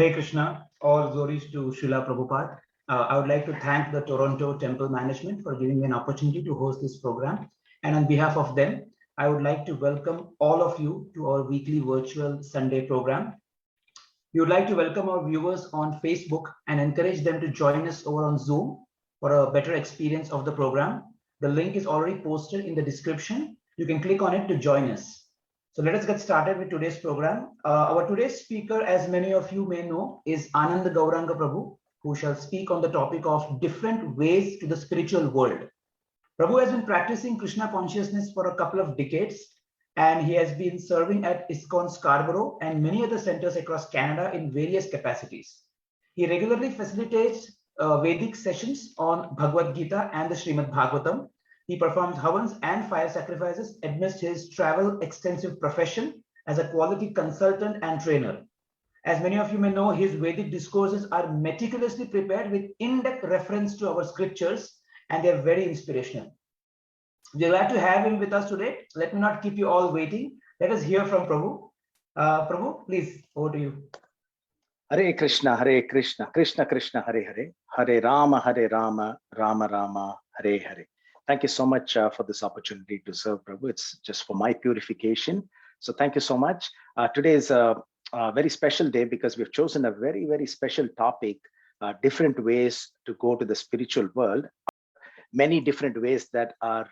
Hare Krishna, all glories to Srila Prabhupada. I would like to thank the Toronto Temple Management for giving me an opportunity to host this program. And on behalf of them, I would like to welcome all of you to our weekly virtual Sunday program. We would like to welcome our viewers on Facebook and encourage them to join us over on Zoom for a better experience of the program. The link is already posted in the description. You can click on it to join us. So let us get started with today's program. Our today's speaker, as many of you may know, is Ananda Gauranga Prabhu, who shall speak on the topic of different ways to the spiritual world. Prabhu has been practicing Krishna consciousness for a couple of decades, and he has been serving at ISKCON Scarborough and many other centers across Canada in various capacities. He regularly facilitates Vedic sessions on Bhagavad-Gita and the Srimad Bhagavatam. He performs havans and fire sacrifices amidst his travel extensive profession as a quality consultant and trainer. As many of you may know, his Vedic discourses are meticulously prepared with in-depth reference to our scriptures, and they're very inspirational. We're glad to have him with us today. Let me not keep you all waiting. Let us hear from Prabhu. Prabhu, please, over to you. Hare Krishna, Krishna Krishna, Hare Hare, Hare Rama, Rama Rama, Hare Hare. Thank you so much for this opportunity to serve, Prabhu. It's just for my purification. So thank you so much. Today is a very special day because we've chosen a very, very special topic, different ways to go to the spiritual world. Many different ways that are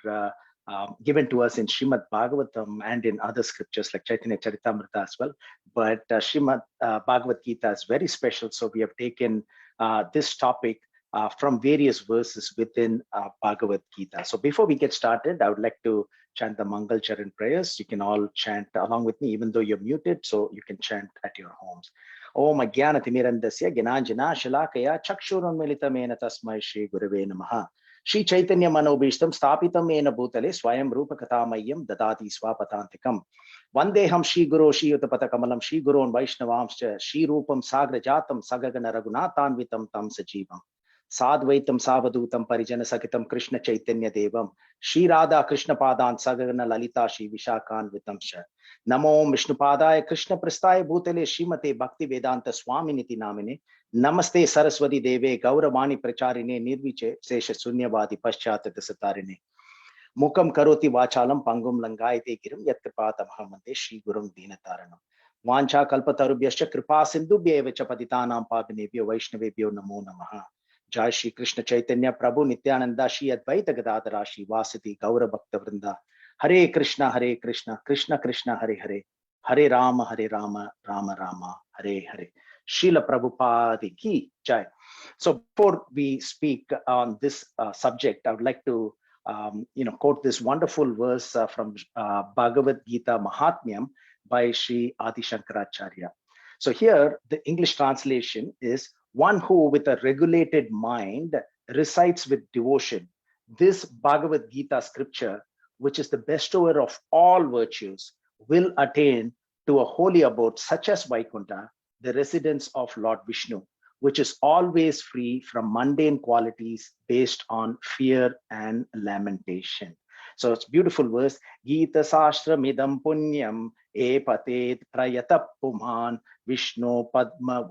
given to us in Srimad Bhagavatam and in other scriptures like Chaitanya Charitamrita as well. But Srimad Bhagavad-Gita is very special. So we have taken this topic from various verses within Bhagavad-Gita. So before we get started, I would like to chant the Mangal Charan prayers. You can all chant along with me, even though you're muted, so you can chant at your homes. Om Ajnanatimirandasya Gyananjana Shalakaya Chakshurunmilitamena Tasmai Shri Gurave Namaha. Shri Chaitanya Manobhishtam Stapitam Ena Bhutale Swayam Rupa Katamayam Dadati Swapatantikam. Vandeham Shri Guru Shri Utapata Kamalam Shri Guru and Vaishnavamscha Shri Rupam Sagra Jatam Sagagana Raghunathanvitam Tam Sajivam. Sadvaitam Savadutam Parijana Sakitam Krishna Chaitanya Devam Shri Radha Krishna Padan Sagagana Lalita Shri Vishakan Vitamsha Namo Vishnupadaya Krishna Prastaya Bhutale Srimate Bhakti Vedanta Swaminiti Namine Namaste Saraswati Deve Gauravani Pracharine Nirviche Sesha Sunyavadi Paschatata Satarine Mukam Karoti Vachalam Pangum Langayate Girim Yatripata Mahamante Shri Gurum Dinataranam Vancha Kalpatarubhyascha Kripa Sindhubhyeva Chapatitanam Pavinebhyo Vaishnavebhyo Namo Namaha. Jai Shri Krishna Chaitanya Prabhu Nityananda Shri Advaita Gadadhara Shri Vasati Gaura Bhakta Vrinda Hare Krishna Krishna Krishna Hare Hare Hare Rama Rama Rama Hare Hare. Srila Prabhupada Ki Jai. So before we speak on this subject, I would like to quote this wonderful verse from Bhagavad Gita Mahatmyam by Sri Adi Shankaracharya. So here the English translation is, one who with a regulated mind recites with devotion this Bhagavad Gita scripture, which is the bestower of all virtues, will attain to a holy abode such as Vaikuntha, the residence of Lord Vishnu, which is always free from mundane qualities based on fear and lamentation. So it's beautiful verse. Gita Sastra Midam Punyam Epatet Prayata Puman Vishnu Padma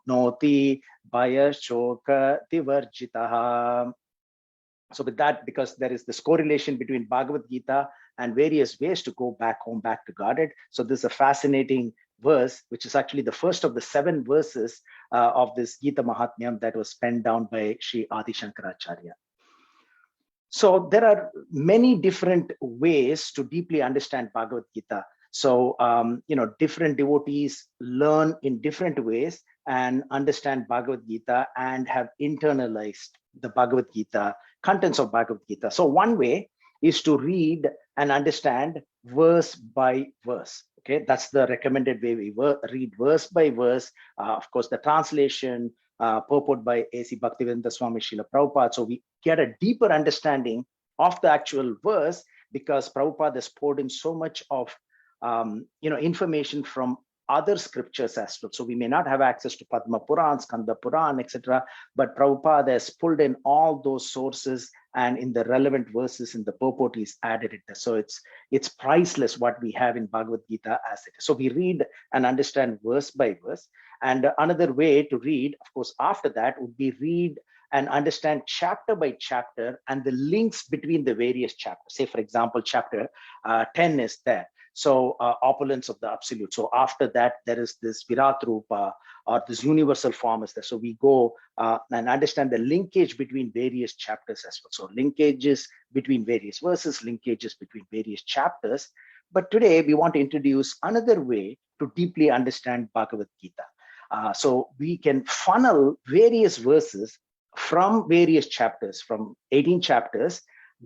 Vapnoti Bhaya Shoka Divarjitaha. So with that, because there is this correlation between Bhagavad Gita and various ways to go back home, back to Godhead. So this is a fascinating verse, which is actually the first of the 7 verses of this Gita Mahatmyam that was penned down by Sri Adi Shankaracharya. So there are many different ways to deeply understand Bhagavad Gita. So, different devotees learn in different ways and understand Bhagavad Gita and have internalized the Bhagavad Gita, contents of Bhagavad Gita. So one way is to read and understand verse by verse. Okay, that's the recommended way. We read verse by verse. Of course, the translation, purport by A.C. Bhaktivedanta Swami Srila Prabhupada. So we get a deeper understanding of the actual verse because Prabhupada has poured in so much of information from other scriptures as well. So we may not have access to Padma Puran, Skanda Puran, etc. But Prabhupada has pulled in all those sources and in the relevant verses in the purport is added it. So it's priceless what we have in Bhagavad Gita as it is. So we read and understand verse by verse. And another way to read, of course, after that would be read and understand chapter by chapter and the links between the various chapters. Say, for example, chapter 10 is there. So opulence of the absolute. So after that, there is this Virat Rupa, or this universal form is there. So we go and understand the linkage between various chapters as well. So linkages between various verses, linkages between various chapters. But today we want to introduce another way to deeply understand Bhagavad Gita. So we can funnel various verses from various chapters, from 18 chapters,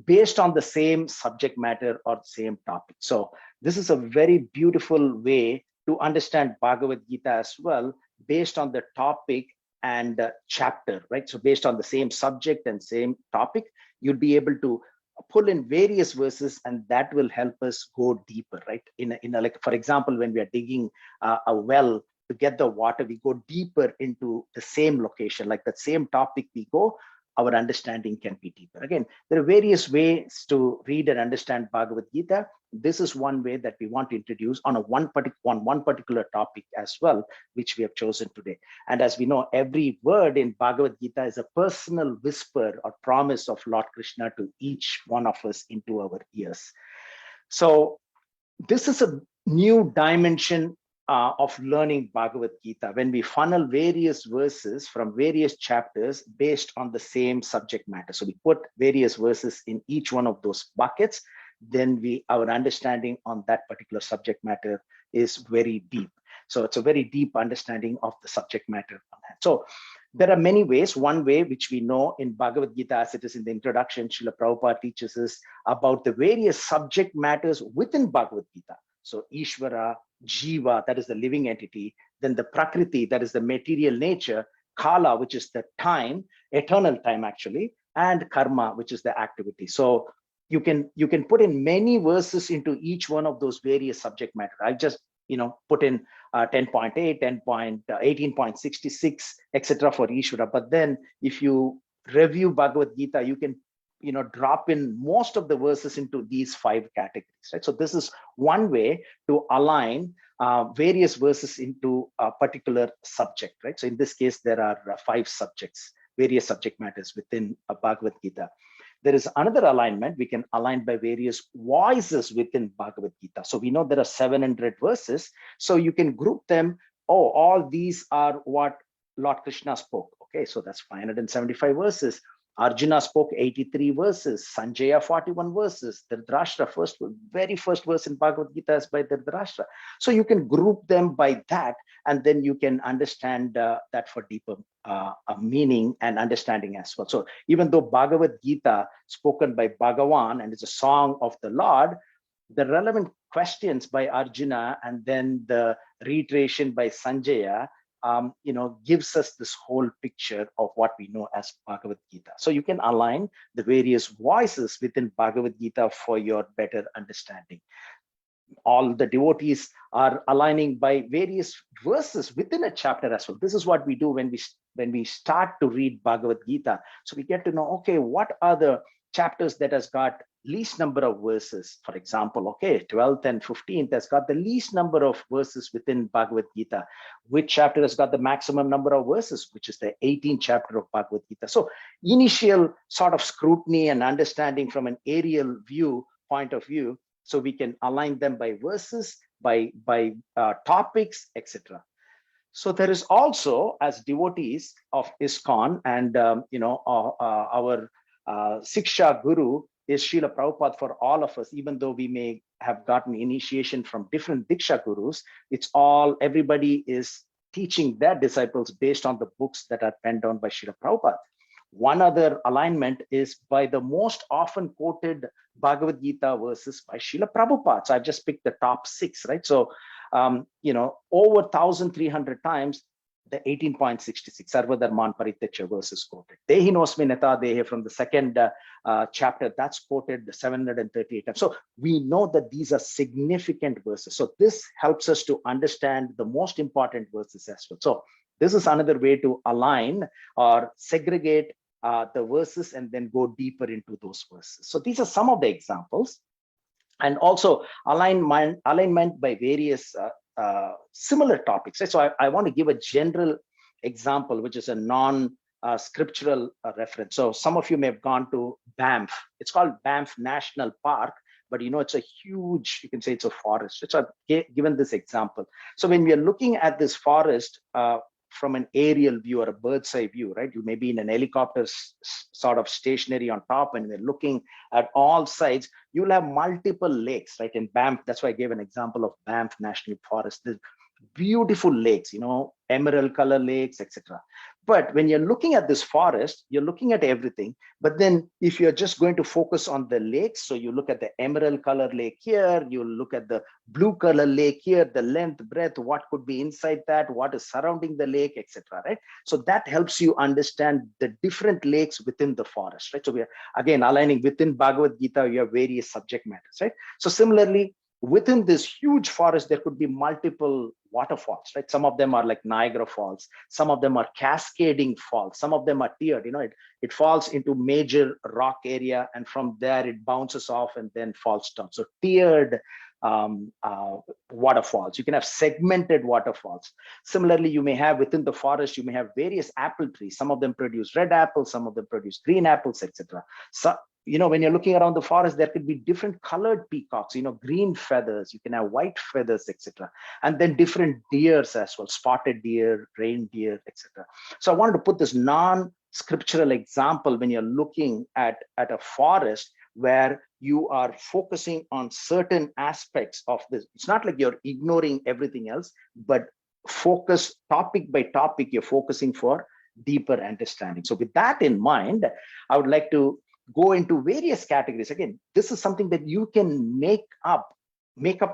based on the same subject matter or same topic. So this is a very beautiful way to understand Bhagavad Gita as well, based on the topic and chapter, right? So based on the same subject and same topic, you'll be able to pull in various verses, and that will help us go deeper, right? In a like, for example, when we are digging a well to get the water, we go deeper into the same location, like that same topic we go, our understanding can be deeper. Again, there are various ways to read and understand Bhagavad Gita. This is one way that we want to introduce on one particular topic as well, which we have chosen today. And as we know, every word in Bhagavad Gita is a personal whisper or promise of Lord Krishna to each one of us into our ears. So this is a new dimension of learning Bhagavad Gita, when we funnel various verses from various chapters based on the same subject matter. So we put various verses in each one of those buckets, then our understanding on that particular subject matter is very deep. So it's a very deep understanding of the subject matter. So there are many ways. One way, which we know in Bhagavad Gita, as it is in the introduction, Srila Prabhupada teaches us about the various subject matters within Bhagavad Gita. So Ishvara, Jiva, that is the living entity, then the Prakriti, that is the material nature, Kala, which is the time, eternal time actually, and Karma, which is the activity. So you can put in many verses into each one of those various subject matter. I just put in 10.8, 18.66, etc. for Ishvara. But then if you review Bhagavad Gita, you can drop in most of the verses into these 5 categories, right? So this is one way to align various verses into a particular subject, right? So in this case, there are 5 subjects, various subject matters within a Bhagavad Gita. There is another alignment. We can align by various voices within Bhagavad Gita. So we know there are 700 verses. So you can group them. Oh, all these are what Lord Krishna spoke. Okay, so that's 575 verses. Arjuna spoke 83 verses, Sanjaya 41 verses, Dhritarashtra, very first verse in Bhagavad Gita is by Dhritarashtra. So you can group them by that, and then you can understand that for deeper meaning and understanding as well. So even though Bhagavad Gita spoken by Bhagavan and is a song of the Lord, the relevant questions by Arjuna and then the reiteration by Sanjaya gives us this whole picture of what we know as Bhagavad Gita. So you can align the various voices within Bhagavad Gita for your better understanding. All the devotees are aligning by various verses within a chapter as well. This is what we do when we start to read Bhagavad Gita. So we get to know, okay, what are the chapters that has got least number of verses? For example, okay, 12th and 15th has got the least number of verses within Bhagavad Gita. Which chapter has got the maximum number of verses, which is the 18th chapter of Bhagavad Gita. So initial sort of scrutiny and understanding from an aerial point of view, so we can align them by verses, by topics, etc. So there is also, as devotees of ISKCON and our Siksha Guru is Srila Prabhupada for all of us, even though we may have gotten initiation from different Diksha Gurus, everybody is teaching their disciples based on the books that are penned down by Srila Prabhupada. One other alignment is by the most often quoted Bhagavad Gita verses by Srila Prabhupada. So I've just picked the top 6, right? So, over 1,300 times, the 18.66 Sarvadharman Parityaja verse is quoted. Dehinosmi neta dehe from the second chapter, that's quoted the 738 times. So we know that these are significant verses. So this helps us to understand the most important verses as well. So this is another way to align or segregate the verses and then go deeper into those verses. So these are some of the examples. And also alignment by various similar topics. So I want to give a general example, which is a non-scriptural reference. So some of you may have gone to Banff. It's called Banff National Park, but it's a huge, you can say it's a forest. So I've given this example. So when we are looking at this forest from an aerial view or a bird's eye view, right? You may be in an helicopter sort of stationary on top, and we're looking at all sides. You'll have multiple lakes, right? In Banff, that's why I gave an example of Banff National Forest. There's beautiful lakes, emerald color lakes, etc. But when you're looking at this forest, you're looking at everything. But then if you're just going to focus on the lakes, so you look at the emerald color lake here, you look at the blue color lake here, the length, breadth, what could be inside that, what is surrounding the lake, etc. Right? So that helps you understand the different lakes within the forest, right? So we are again aligning within Bhagavad-Gita, you have various subject matters, right? So similarly, within this huge forest, there could be multiple waterfalls, right? Some of them are like Niagara Falls. Some of them are cascading falls. Some of them are tiered. It falls into major rock area, and from there it bounces off and then falls down. So tiered waterfalls. You can have segmented waterfalls. Similarly, you may have within the forest, you may have various apple trees. Some of them produce red apples, some of them produce green apples, etc. So when you're looking around the forest, there could be different colored peacocks, green feathers, you can have white feathers, etc. And then different deers as well, spotted deer, reindeer, etc. So I wanted to put this non-scriptural example when you're looking at a forest where you are focusing on certain aspects of this. It's not like you're ignoring everything else, but focus topic by topic, you're focusing for deeper understanding. So with that in mind, I would like to go into various categories. Again, this is something that you can make up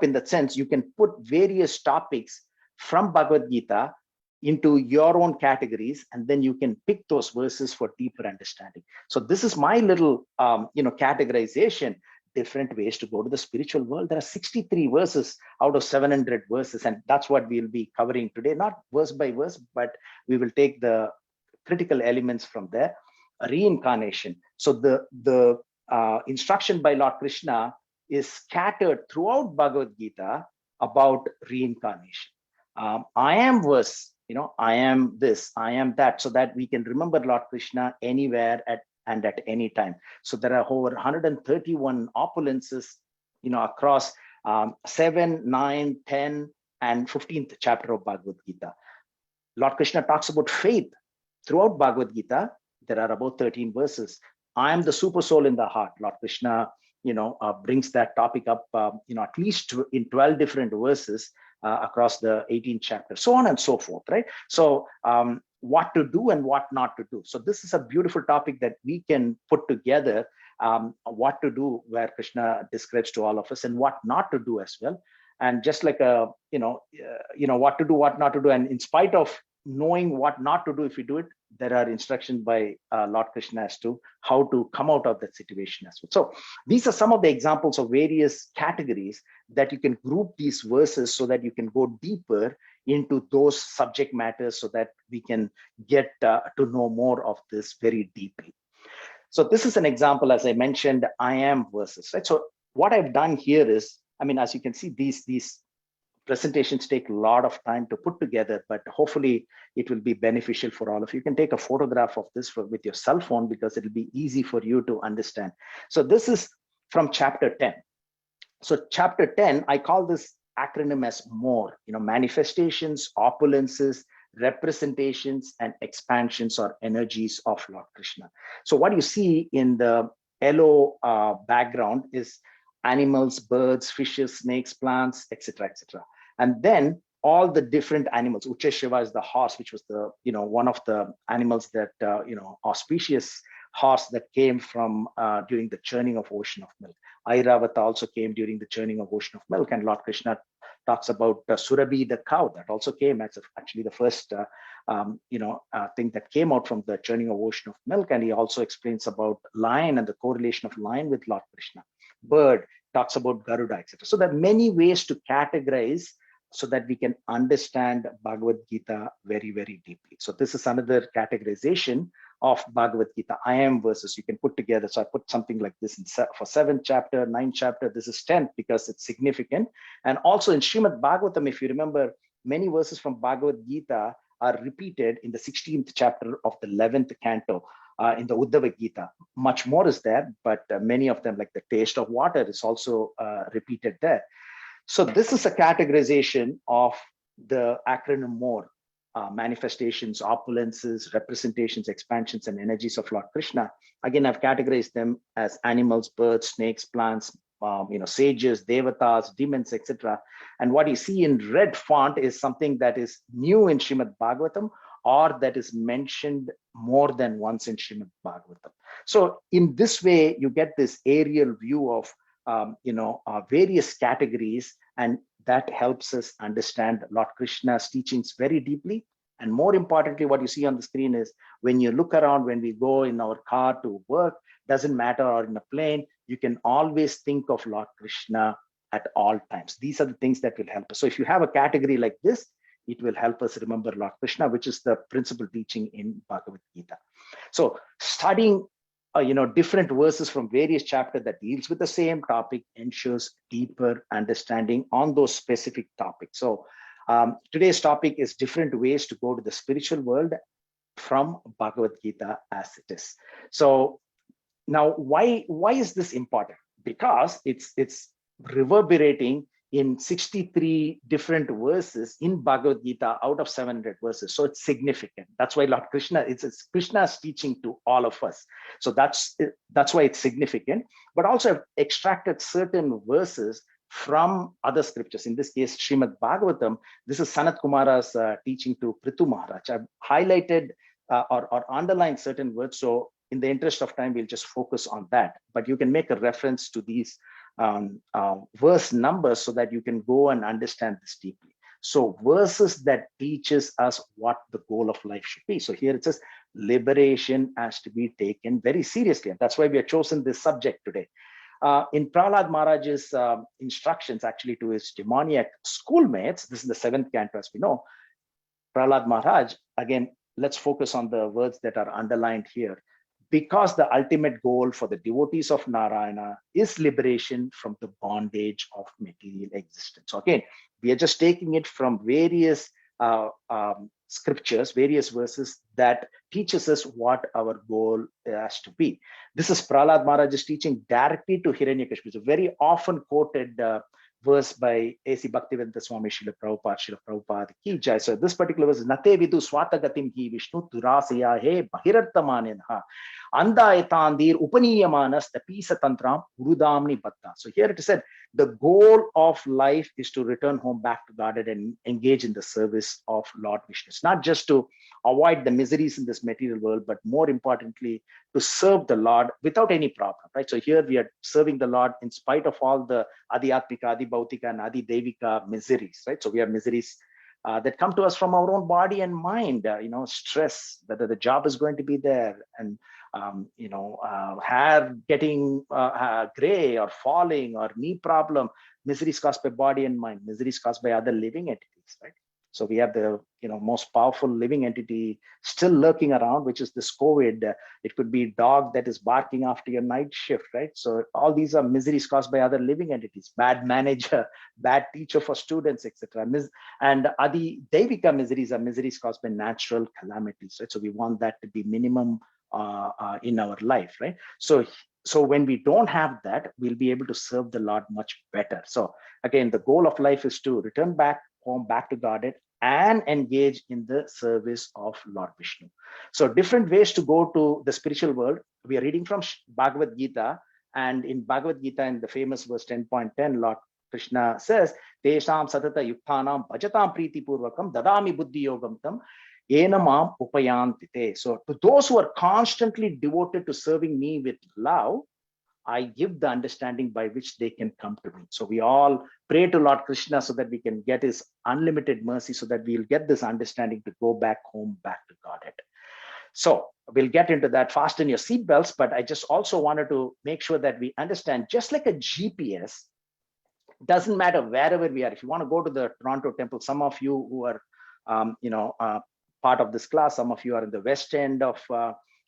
in the sense you can put various topics from Bhagavad Gita into your own categories, and then you can pick those verses for deeper understanding. So this is my little categorization, different ways to go to the spiritual world. There are 63 verses out of 700 verses, and that's what we'll be covering today, not verse by verse, but we will take the critical elements from there. Reincarnation. So the instruction by Lord Krishna is scattered throughout Bhagavad Gita about reincarnation. I am verse, I am this, I am that, so that we can remember Lord Krishna anywhere and at any time. So there are over 131 opulences, across 7, 9, 10, and 15th chapter of Bhagavad Gita. Lord Krishna talks about faith throughout Bhagavad Gita. There are about 13 verses. I am the super soul in the heart. Lord Krishna, brings that topic up, at least in 12 different verses across the 18th chapter, so on and so forth, right? So what to do and what not to do. So this is a beautiful topic that we can put together, what to do, where Krishna describes to all of us, and what not to do as well. And just like what to do, what not to do, and in spite of knowing what not to do, if you do it, there are instructions by Lord Krishna as to how to come out of that situation as well. So these are some of the examples of various categories that you can group these verses so that you can go deeper into those subject matters, so that we can get to know more of this very deeply. So this is an example, as I mentioned, I am verses, right? So what I've done here is, as you can see, these presentations take a lot of time to put together, but hopefully it will be beneficial for all of you. You can take a photograph of this with your cell phone, because it'll be easy for you to understand. So this is from chapter 10. So chapter 10, I call this acronym as MORE, manifestations, opulences, representations, and expansions or energies of Lord Krishna. So what you see in the yellow background is animals, birds, fishes, snakes, plants, etc., etc. And then all the different animals. Ucheshiva is the horse, which was the one of the animals that auspicious horse that came from during the churning of ocean of milk. Airavata also came during the churning of ocean of milk, and Lord Krishna talks about Surabhi, the cow, that also came as actually the first thing that came out from the churning of ocean of milk. And he also explains about lion and the correlation of lion with Lord Krishna. Bird talks about Garuda, etc. So there are many ways to categorize so that we can understand Bhagavad Gita very, very deeply. So this is another categorization of Bhagavad Gita. I am verses you can put together. So I put something like this for 7th chapter, 9th chapter. This is 10th because it's significant. And also in Srimad Bhagavatam, if you remember, many verses from Bhagavad Gita are repeated in the 16th chapter of the 11th canto. In the Uddhava Gita, much more is there, but many of them, like the taste of water, is also repeated there. So this is a categorization of the acronym MORE, manifestations, opulences, representations, expansions, and energies of Lord Krishna. Again, I've categorized them as animals, birds, snakes, plants, sages, devatas, demons, etc. And what you see in red font is something that is new in Srimad Bhagavatam, or that is mentioned more than once in Srimad Bhagavatam. So in this way, you get this aerial view of various categories, and that helps us understand Lord Krishna's teachings very deeply. And more importantly, what you see on the screen is when you look around, when we go in our car to work, doesn't matter, or in a plane, you can always think of Lord Krishna at all times. These are the things that will help us. So if you have a category like this, it will help us remember Lord Krishna, which is the principal teaching in Bhagavad Gita. So studying different verses from various chapters that deals with the same topic ensures deeper understanding on those specific topics. So today's topic is different ways to go to the spiritual world from Bhagavad Gita as it is. So now why is this important? Because it's reverberating in 63 different verses in Bhagavad Gita out of 700 verses. So it's significant. That's why Lord Krishna, it's Krishna's teaching to all of us. So that's why it's significant. But also I've extracted certain verses from other scriptures. In this case, Srimad Bhagavatam. This is Sanat Kumara's teaching to Prithu Maharaj. I've highlighted or underlined certain words. So in the interest of time, we'll just focus on that. But you can make a reference to these verse numbers so that you can go and understand this deeply. So verses that teaches us what the goal of life should be. So here it says liberation has to be taken very seriously. And that's why we have chosen this subject today. In Prahlad Maharaj's instructions actually to his demoniac schoolmates, this is the 7th canto as we know, Prahlad Maharaj, again, let's focus on the words that are underlined here. Because the ultimate goal for the devotees of Narayana is liberation from the bondage of material existence. So again, we are just taking it from various scriptures, various verses that teaches us what our goal has to be. This is Prahlad Maharaj's teaching directly to Hiranyakashipu. It's a very often quoted verse by A.C. Bhaktivedanta Swami Srila Prabhupada ki jai. So this particular verse is Nate vidu swatagatim hi Vishnu turasaya he bahirartamaninha andaetandir upaniyamanas tapisa tantram urudamni batta. So here it is said, the goal of life is to return home back to Godhead and engage in the service of Lord Vishnu. It's not just to avoid the miseries in this material world, but more importantly, to serve the Lord without any problem, right? So here we are serving the Lord in spite of all the Adhyatmika, Adhibhautika, and Adhidevika miseries, right? So we have miseries that come to us from our own body and mind, stress, whether the job is going to be there, and hair getting gray or falling, or knee problem, miseries caused by body and mind, miseries caused by other living entities, right? So we have the most powerful living entity still lurking around, which is this COVID. It could be dog that is barking after your night shift, right? So all these are miseries caused by other living entities, bad manager, bad teacher for students, etc. And Adi Devika miseries are miseries caused by natural calamities, right? So we want that to be minimum in our life, right? So when we don't have that, we'll be able to serve the Lord much better. So again, the goal of life is to return back home, back to Godhead, and engage in the service of Lord Vishnu. So different ways to go to the spiritual world. We are reading from Bhagavad Gita, and in Bhagavad Gita, in the famous verse 10.10, Lord Krishna says, Tesham satata yukthanam bhajatam priti purvakam dadami buddhi yogam tam enamam upayantite. So to those who are constantly devoted to serving me with love, I give the understanding by which they can come to me. So we all pray to Lord Krishna so that we can get his unlimited mercy, so that we'll get this understanding to go back home, back to Godhead. So we'll get into that. Fasten your seatbelts, but I just also wanted to make sure that we understand, just like a GPS, doesn't matter wherever we are. If you want to go to the Toronto temple, some of you who are, part of this class, some of you are in the west end of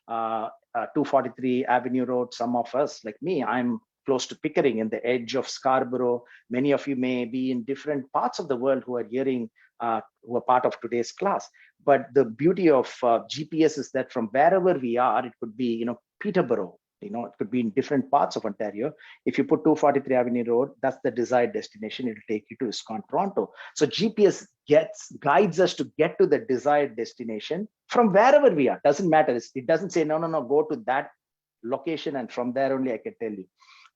243 Avenue Road. Some of us, like me, I'm close to Pickering, in the edge of Scarborough. Many of you may be in different parts of the world who are hearing, who are part of today's class. But the beauty of GPS is that from wherever we are, it could be, Peterborough, it could be in different parts of Ontario. If you put 243 Avenue Road, that's the desired destination. It'll take you to ISKCON Toronto. So GPS guides us to get to the desired destination from wherever we are. Doesn't matter. It doesn't say, no, go to that location, and from there only I can tell you.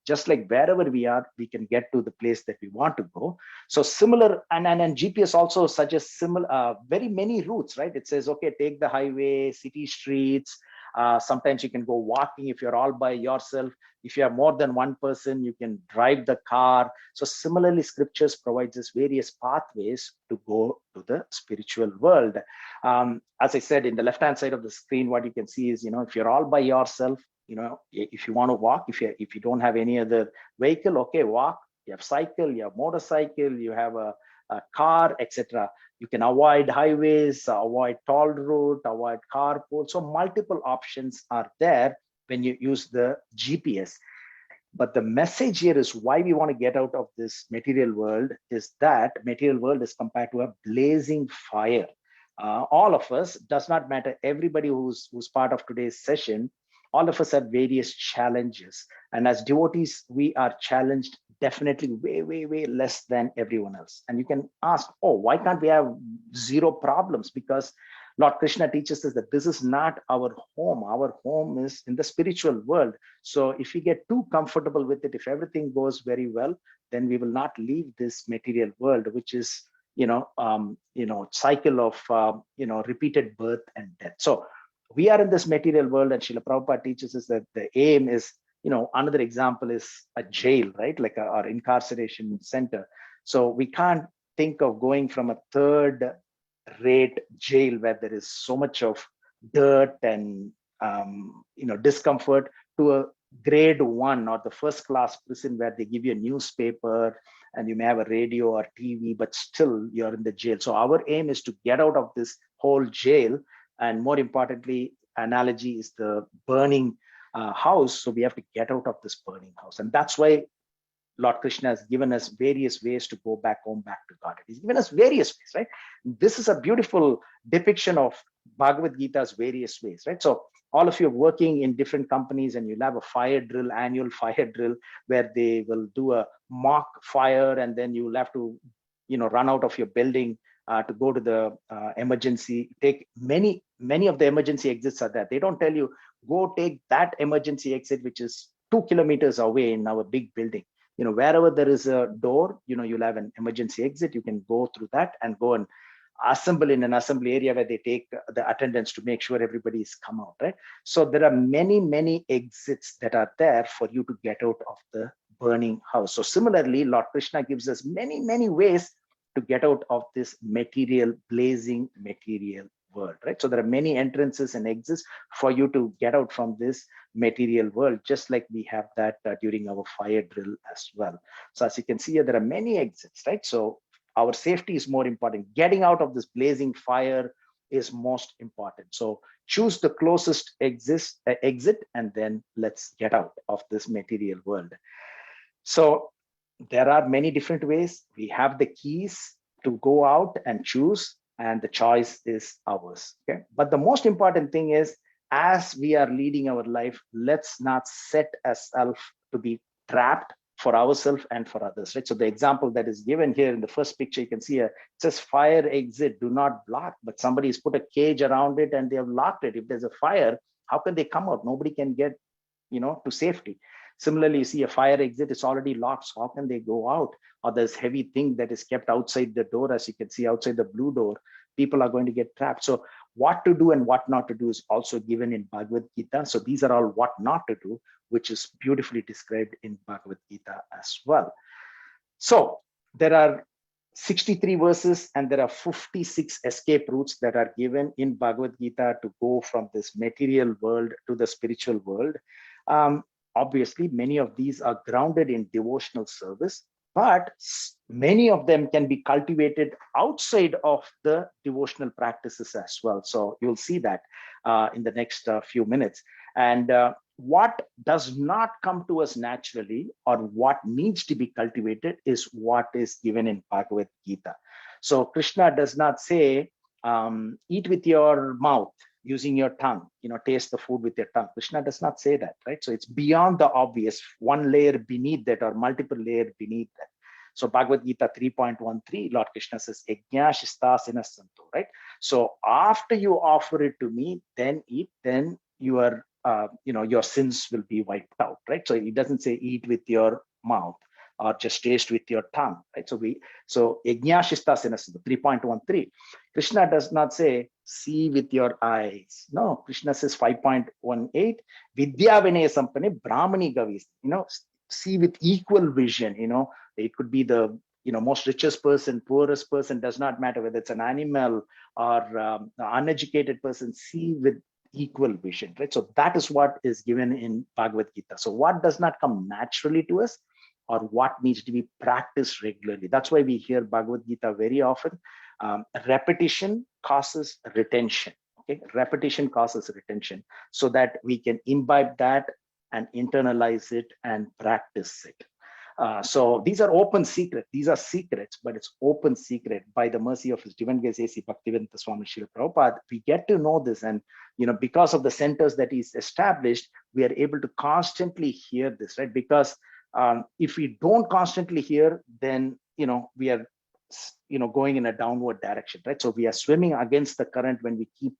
Just like wherever we are, we can get to the place that we want to go. So similar, and GPS also suggests similar, very many routes, right? It says, okay, take the highway, city streets. Sometimes you can go walking if you're all by yourself. If you have more than one person, you can drive the car. So similarly, scriptures provides us various pathways to go to the spiritual world. As I said, in the left-hand side of the screen, what you can see is, if you're all by yourself, if you want to walk, if you don't have any other vehicle, okay, walk. You have cycle, you have motorcycle, you have a car, etc. You can avoid highways, avoid toll route, avoid carpool. So multiple options are there when you use the GPS. But the message here is why we want to get out of this material world is that material world is compared to a blazing fire. All of us, does not matter, everybody who's part of today's session, all of us have various challenges. And as devotees, we are challenged definitely way less than everyone else. And you can ask, oh, why can't we have zero problems? Because Lord Krishna teaches us that this is not our home. Our home is in the spiritual world. So if we get too comfortable with it, if everything goes very well, then we will not leave this material world, which is, cycle of, repeated birth and death. So we are in this material world, and Srila Prabhupada teaches us that the aim is, another example is a jail, right? Like our incarceration center. So we can't think of going from a third-rate jail where there is so much of dirt and, discomfort to a grade 1 or the first-class prison where they give you a newspaper and you may have a radio or TV, but still you're in the jail. So our aim is to get out of this whole jail. And more importantly, analogy is the burning house. So we have to get out of this burning house. And that's why Lord Krishna has given us various ways to go back home, back to God. He's given us various ways, right? This is a beautiful depiction of Bhagavad-Gita's various ways, right? So all of you are working in different companies, and you'll have a fire drill, annual fire drill, where they will do a mock fire, and then you'll have to, run out of your building to go to the emergency. Take many of the emergency exits are there. They don't tell you, go take that emergency exit, which is 2 kilometers away in our big building. Wherever there is a door, you'll have an emergency exit. You can go through that and go and assemble in an assembly area where they take the attendance to make sure everybody is come out, right? So there are many exits that are there for you to get out of the burning house. So similarly, Lord Krishna gives us many ways to get out of this blazing material world, right? So there are many entrances and exits for you to get out from this material world, just like we have that during our fire drill as well. So as you can see here, there are many exits, right? So our safety is more important. Getting out of this blazing fire is most important. So choose the closest exit, and then let's get out of this material world. So there are many different ways. We have the keys to go out and choose, and the choice is ours. Okay. But the most important thing is, as we are leading our life, let's not set ourselves to be trapped for ourselves and for others, right? So the example that is given here in the first picture, you can see it says fire exit, do not block, but somebody has put a cage around it and they have locked it. If there's a fire, how can they come out? Nobody can get, to safety. Similarly, you see a fire exit, it's already locked. So how can they go out? Or there's heavy thing that is kept outside the door, as you can see outside the blue door. People are going to get trapped. So what to do and what not to do is also given in Bhagavad-Gita. So these are all what not to do, which is beautifully described in Bhagavad-Gita as well. So there are 63 verses and there are 56 escape routes that are given in Bhagavad-Gita to go from this material world to the spiritual world. Obviously, many of these are grounded in devotional service. but many of them can be cultivated outside of the devotional practices as well. So you'll see that in the next few minutes. And what does not come to us naturally, or what needs to be cultivated, is what is given in Bhagavad Gita. So Krishna does not say, eat with your mouth, using your tongue, taste the food with your tongue. Krishna does not say that, right? So it's beyond the obvious, one layer beneath that, or multiple layers beneath that. So Bhagavad Gita 3.13, Lord Krishna says, Yajna Shistасena Santo, right? So after you offer it to me, then eat, then your sins will be wiped out, right? So he doesn't say eat with your mouth or just taste with your tongue, right? So Yajna Shistасena Santo, 3.13. Krishna does not say see with your eyes. No, Krishna says 5.18, Vidya Vinaya Sampane Brahmani Gavis, see with equal vision. It could be the most richest person, poorest person, does not matter whether it's an animal or uneducated person, see with equal vision, right? So that is what is given in Bhagavad Gita. So what does not come naturally to us, or what needs to be practiced regularly. That's why we hear Bhagavad Gita very often. Repetition causes retention. Okay, repetition causes retention, so that we can imbibe that and internalize it and practice it. So these are open secrets. These are secrets, but it's open secret by the mercy of His Divine Grace A.C. Bhaktivedanta Swami Srila Prabhupada. We get to know this, and because of the centers that He's established, we are able to constantly hear this, right? Because if we don't constantly hear, then we are going in a downward direction, right? So we are swimming against the current when we keep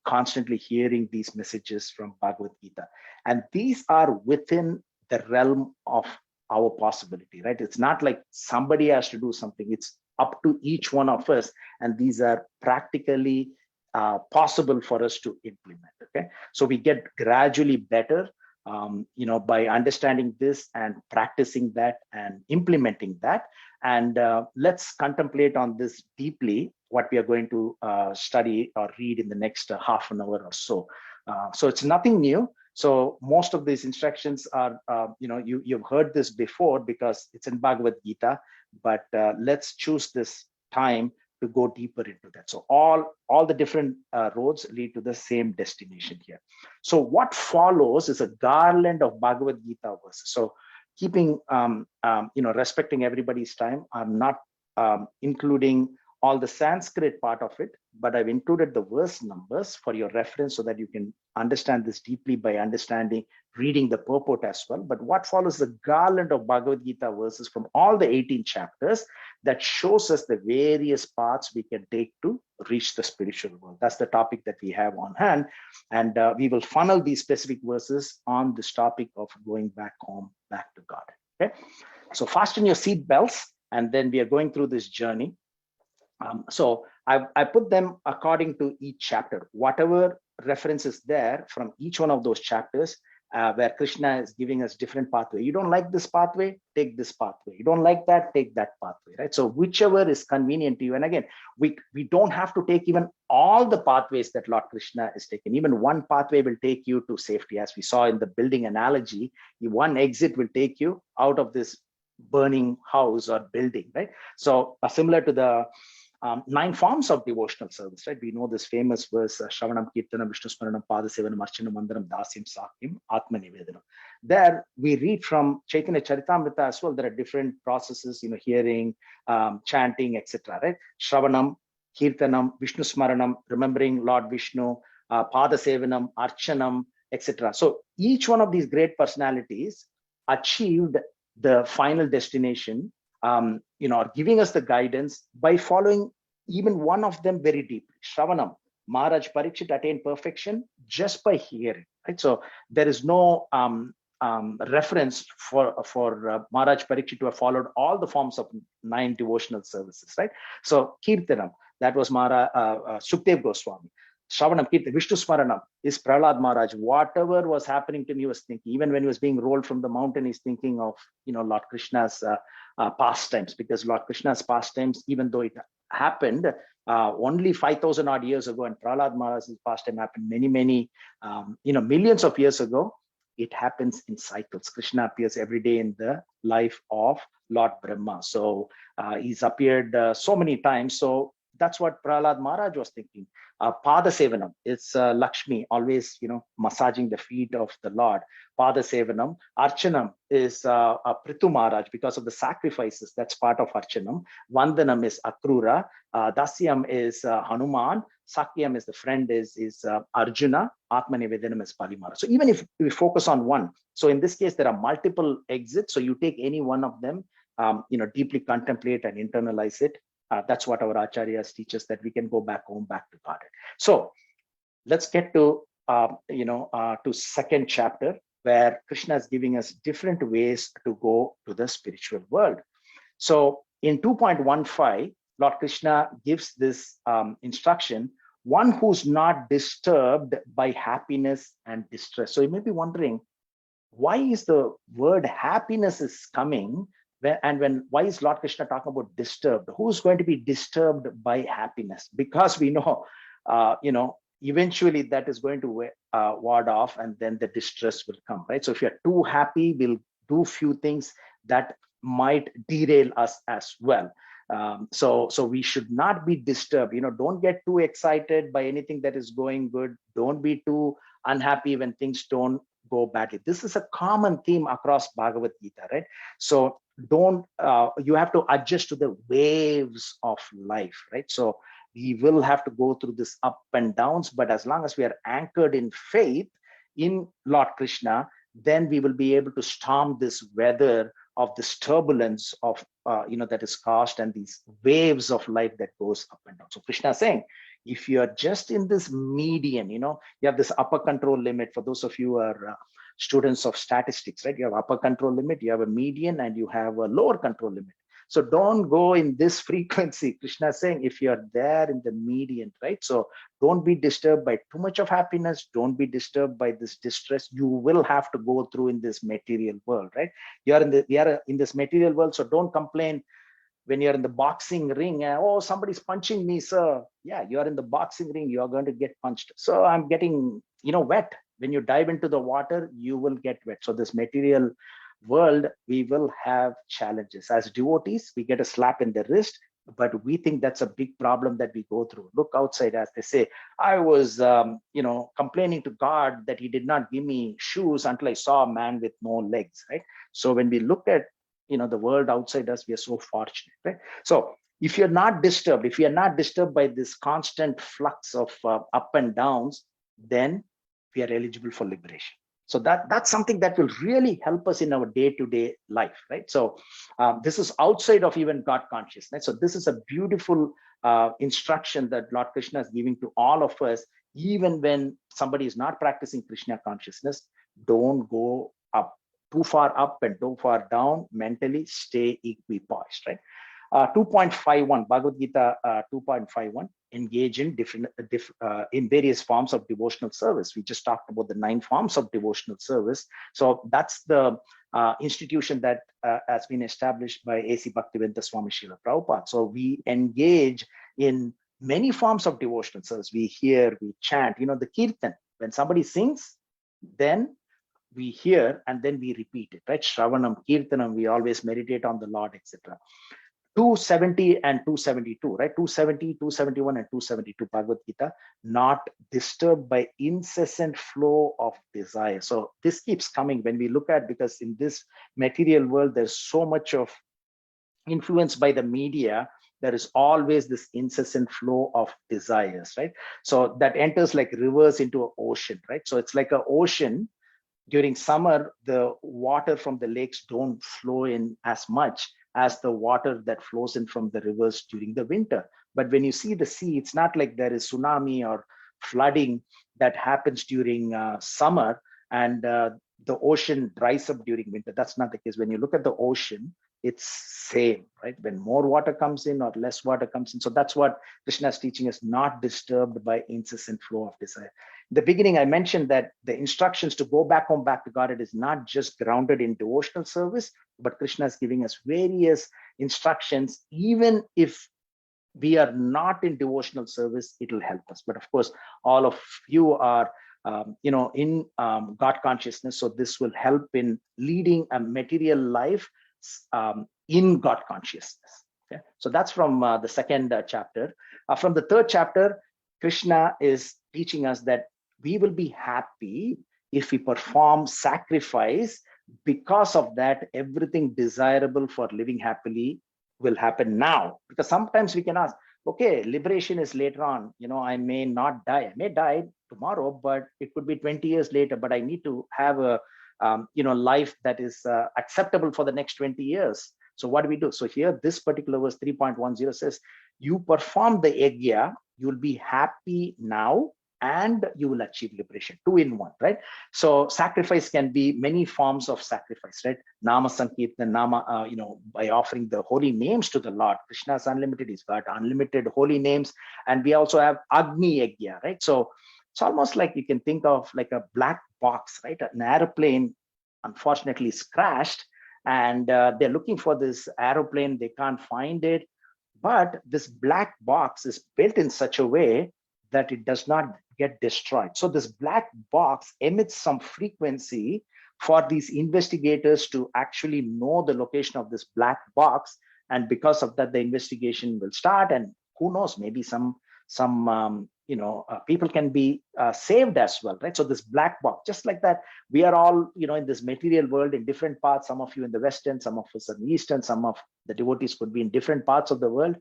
constantly hearing these messages from Bhagavad Gita, and these are within the realm of our possibility, right? It's not like somebody has to do something. It's up to each one of us, and these are practically possible for us to implement. Okay, so we get gradually better by understanding this and practicing that and implementing that. And let's contemplate on this deeply, what we are going to study or read in the next half an hour or so. So it's nothing new. So most of these instructions are, you've heard this before because it's in Bhagavad Gita, but let's choose this time to go deeper into that. So all the different roads lead to the same destination here. So what follows is a garland of Bhagavad Gita verses. So keeping, respecting everybody's time, I'm not including all the Sanskrit part of it, but I've included the verse numbers for your reference so that you can understand this deeply by reading the purport as well. But what follows the garland of Bhagavad Gita verses from all the 18 chapters that shows us the various paths we can take to reach the spiritual world. That's the topic that we have on hand. And we will funnel these specific verses on this topic of going back home, back to God. Okay, so fasten your seat belts, and then we are going through this journey. So I put them according to each chapter, whatever references there from each one of those chapters, where Krishna is giving us different pathway. You don't like this pathway, take this pathway. You don't like that, take that pathway, right? So whichever is convenient to you. And again, we don't have to take even all the pathways that Lord Krishna is taking. Even one pathway will take you to safety. As we saw in the building analogy, one exit will take you out of this burning house or building, right? So similar to the 9 forms of devotional service, right? We know this famous verse, Shravanam, Kirtanam, Vishnu Smaranam, Padasevanam, Archanam, Mandaram, Dasyam, Sakyam, Atma Nivedanam. There we read from Chaitanya Charitamrita as well. There are different processes, hearing, chanting, etc. Right? Shravanam, Kirtanam, Vishnu Smaranam, remembering Lord Vishnu, Padasevanam, Archanam, etc. So each one of these great personalities achieved the final destination, giving us the guidance by following even one of them very deeply. Shravanam, Maharaj Parikshit attained perfection just by hearing, right? So there is no reference for Maharaj Parikshit to have followed all the forms of 9 devotional services, right? So Kirtanam, that was Sukhdev Goswami. Shravanam, Kirtan, Vishnu Smaranam is Prahlad Maharaj. Whatever was happening to him, he was thinking. Even when he was being rolled from the mountain, he's thinking of Lord Krishna's pastimes, because Lord Krishna's pastimes, even though it happened only 5,000 odd years ago, and Prahlad Maharaj's pastime happened many, millions of years ago, it happens in cycles. Krishna appears every day in the life of Lord Brahma. So he's appeared so many times. So that's what Prahlad Maharaj was thinking. Pada Sevanam, it's Lakshmi, always, massaging the feet of the Lord. Pada Sevanam. Archanam is Prithu Maharaj, because of the sacrifices. That's part of Archanam. Vandanam is Akrura. Dasyam is Hanuman. Sakyam is the friend, is Arjuna. Atmanivedanam is Pali Maharaj. So even if we focus on one, so in this case, there are multiple exits. So you take any one of them, deeply contemplate and internalize it. That's what our acharyas teach us, that we can go back home, back to Godhead. So let's get to to second chapter, where Krishna is giving us different ways to go to the spiritual world. So in 2.15, Lord Krishna gives this instruction: one who's not disturbed by happiness and distress. So you may be wondering, why is the word happiness is coming? Why is Lord Krishna talking about disturbed? Who's going to be disturbed by happiness? Because we know, eventually that is going to ward off, and then the distress will come, right? So if you're too happy, we'll do few things that might derail us as well. So we should not be disturbed. Don't get too excited by anything that is going good. Don't be too unhappy when things don't go badly. This is a common theme across Bhagavad Gita, right? So you have to adjust to the waves of life, right? So we will have to go through this up and downs, but as long as we are anchored in faith in Lord Krishna, then we will be able to storm this weather of this turbulence of that is caused, and these waves of life that goes up and down. So Krishna is saying, if you are just in this median, you have this upper control limit. For those of you who are students of statistics, right? You have upper control limit, you have a median, and you have a lower control limit. So don't go in this frequency. Krishna is saying, if you're there in the median, right? So don't be disturbed by too much of happiness. Don't be disturbed by this distress. You will have to go through in this material world, right? We are in this material world. So don't complain when you're in the boxing ring. Oh, somebody's punching me, sir. Yeah, you are in the boxing ring. You are going to get punched. So I'm getting, wet. When you dive into the water, you will get wet. So this material world, we will have challenges. As devotees, we get a slap in the wrist, but we think that's a big problem that we go through. Look outside, as they say. I was, complaining to God that he did not give me shoes until I saw a man with no legs, right? So when we look at, the world outside us, we are so fortunate, right? So if you're not disturbed, by this constant flux of up and downs, then we are eligible for liberation. So that's something that will really help us in our day-to-day life, right? So this is outside of even God consciousness. So this is a beautiful instruction that Lord Krishna is giving to all of us. Even when somebody is not practicing Krishna consciousness, don't go up too far up and too far down mentally. Stay equipoised, right? 2.51 Bhagavad Gita 2.51, engage in in various forms of devotional service. We just talked about the 9 forms of devotional service. So that's the institution that has been established by A.C. Bhaktivedanta Swami Srila Prabhupada. So we engage in many forms of devotional service. We hear, we chant, the kirtan. When somebody sings, then we hear and then we repeat it, right? Shravanam, Kirtanam, we always meditate on the Lord, etc. 270 and 272, right? 270, 271 and 272 Bhagavad Gita, not disturbed by incessant flow of desire. So this keeps coming when we look at, because in this material world, there's so much of influence by the media. There is always this incessant flow of desires, right? So that enters like rivers into an ocean, right? So it's like an ocean. During summer, the water from the lakes don't flow in as much as the water that flows in from the rivers during the winter. But when you see the sea, it's not like there is tsunami or flooding that happens during summer and the ocean dries up during winter. That's not the case. When you look at the ocean, it's same, right? When more water comes in or less water comes in. So that's what Krishna is teaching us, not disturbed by incessant flow of desire. In the beginning, I mentioned that the instructions to go back home, back to Godhead is not just grounded in devotional service, but Krishna is giving us various instructions. Even if we are not in devotional service, it will help us. But of course, all of you are in God consciousness. So this will help in leading a material life in God consciousness. Okay? So that's from the second chapter. From the third chapter, Krishna is teaching us that we will be happy if we perform sacrifice. Because of that, everything desirable for living happily will happen now. Because sometimes we can ask, okay, liberation is later on. I may not die. I may die tomorrow, but it could be 20 years later. But I need to have a life that is acceptable for the next 20 years. So what do we do? So here, this particular verse 3.10 says, you perform the yajna, you'll be happy now, and you will achieve liberation. 2 in 1, right? So sacrifice can be many forms of sacrifice, right? Nama Sankirtan, Nama, by offering the holy names to the Lord. Krishna is unlimited, he's got unlimited holy names. And we also have Agni Yajna, right? So it's almost like you can think of like a black box, right? An airplane, unfortunately, is crashed, and they're looking for this aeroplane, they can't find it. But this black box is built in such a way that it does not get destroyed. So this black box emits some frequency for these investigators to actually know the location of this black box. And because of that, the investigation will start. And who knows, maybe some people can be saved as well, right? So this black box, just like that, we are all, in this material world in different parts. Some of you in the Western, some of us in the Eastern, some of the devotees could be in different parts of the world.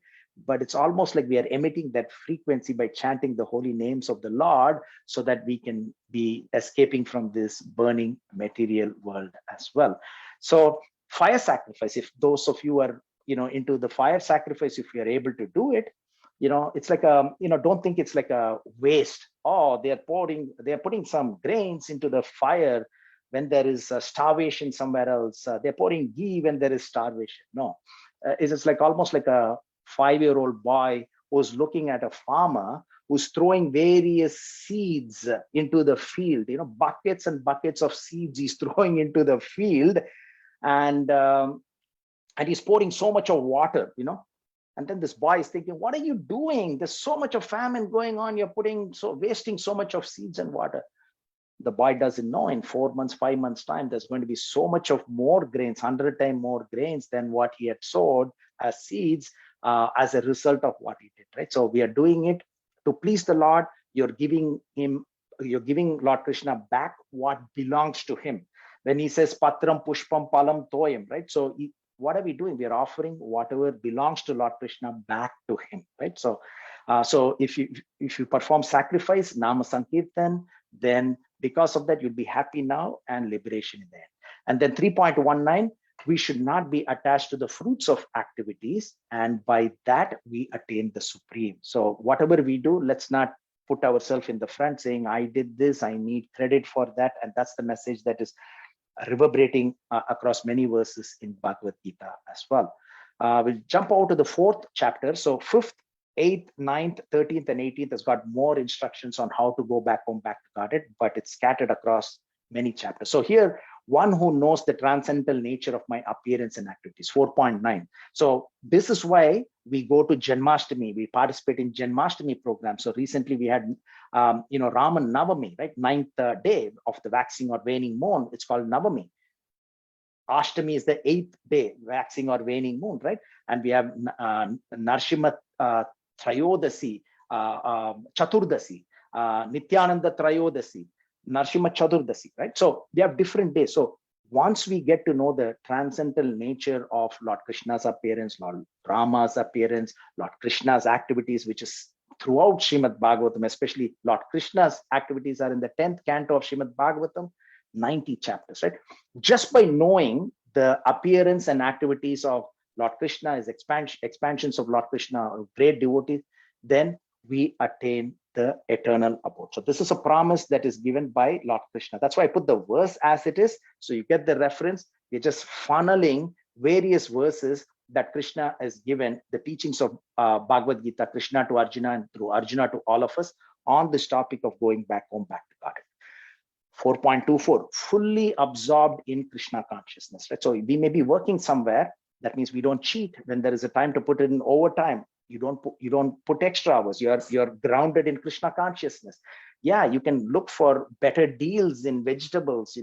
But it's almost like we are emitting that frequency by chanting the holy names of the Lord, so that we can be escaping from this burning material world as well. So fire sacrifice, if those of you are, into the fire sacrifice, if you are able to do it, it's like don't think it's like a waste. Oh, they're putting some grains into the fire when there is starvation somewhere else. They're pouring ghee when there is starvation. No, it's like almost like a 5-year-old boy who's looking at a farmer who's throwing various seeds into the field, buckets and buckets of seeds he's throwing into the field, and he's pouring so much of water, and then this boy is thinking, what are you doing? There's so much of famine going on. You're wasting so much of seeds and water. The boy doesn't know in 4 months, 5 months time, there's going to be so much of more grains, 100 times more grains than what he had sowed as seeds, as a result of what he did, right? So we are doing it to please the Lord. You're giving Lord Krishna back what belongs to him. When he says patram pushpam palam toyam, right? So what are we doing? We are offering whatever belongs to Lord Krishna back to him, right? So if you perform sacrifice, Nama Sankirtan, then because of that, you'll be happy now and liberation in the end. And then 3.19, we should not be attached to the fruits of activities, and by that we attain the supreme. So whatever we do, let's not put ourselves in the front saying, I did this, I need credit for that. And that's the message that is reverberating across many verses in Bhagavad-Gita as well. We'll jump out to the 4th chapter. So 5th, 8th, 9th, 13th, and 18th has got more instructions on how to go back home, back to Godhead, but it's scattered across many chapters. So here, one who knows the transcendental nature of my appearance and activities, 4.9. So this is why we go to Janmashtami. We participate in Janmashtami program. So recently we had, Raman Navami, right? 9th day of the waxing or waning moon. It's called Navami. Ashtami is the 8th day, waxing or waning moon, right? And we have Narshima Trayodasi, Chaturdasi, Nityananda Trayodasi, Narshima Chaturdasi, right? So they have different days. So once we get to know the transcendental nature of Lord Krishna's appearance, Lord Rama's appearance, Lord Krishna's activities, which is throughout Srimad Bhagavatam, especially Lord Krishna's activities are in the 10th canto of Srimad Bhagavatam, 90 chapters, right? Just by knowing the appearance and activities of Lord Krishna, his expansions of Lord Krishna, great devotees, then we attain the eternal abode. So this is a promise that is given by Lord Krishna. That's why I put the verse as it is. So you get the reference. We're just funneling various verses that Krishna has given, the teachings of Bhagavad Gita, Krishna to Arjuna and through Arjuna to all of us on this topic of going back home, back to Godhead. 4.24, fully absorbed in Krishna consciousness, right? So we may be working somewhere. That means we don't cheat when there is a time to put it in overtime. You don't put extra hours. You're grounded in Krishna consciousness. Yeah, you can look for better deals in vegetables,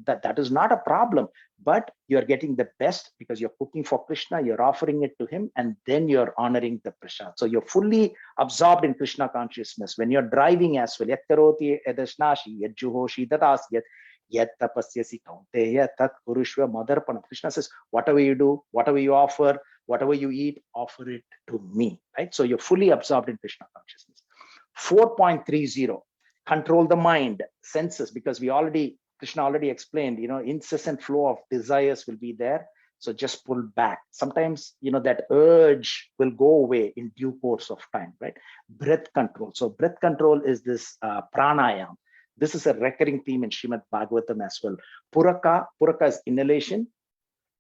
that is not a problem, but you're getting the best because you're cooking for Krishna, you're offering it to him, and then you're honoring the prasad. So you're fully absorbed in Krishna consciousness. When you're driving as well, yat karoti yadashnashi yat juhoshi tadasyat yat tapasyasi kaunteya tat kurushva madarpanam. Krishna says, whatever you do, whatever you offer, whatever you eat, offer it to me, right? So you're fully absorbed in Krishna consciousness. 4.30, control the mind, senses, because Krishna already explained, incessant flow of desires will be there. So just pull back. Sometimes, that urge will go away in due course of time, right? Breath control. So breath control is this pranayam. This is a recurring theme in Srimad Bhagavatam as well. Puraka is inhalation.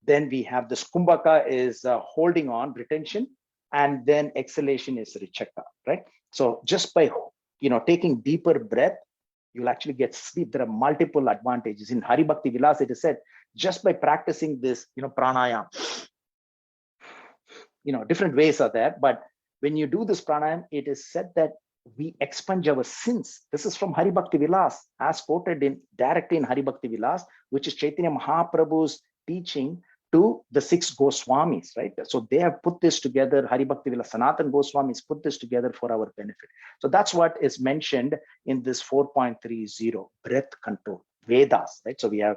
Then we have this kumbhaka is holding on, retention, and then exhalation is richaka, right? So just by taking deeper breath, you'll actually get sleep. There are multiple advantages. In Hari Bhakti Vilas, it is said, just by practicing this, pranayam, different ways are there. But when you do this pranayam, it is said that we expunge our sins. This is from Hari Bhakti Vilas, as quoted directly in Hari Bhakti Vilas, which is Chaitanya Mahaprabhu's teaching to the 6 Goswamis, right? So they have put this together. Hari Bhakti Vilas Sanatan Goswamis put this together for our benefit. So that's what is mentioned in this 4.30, breath control, Vedas, right? So we have,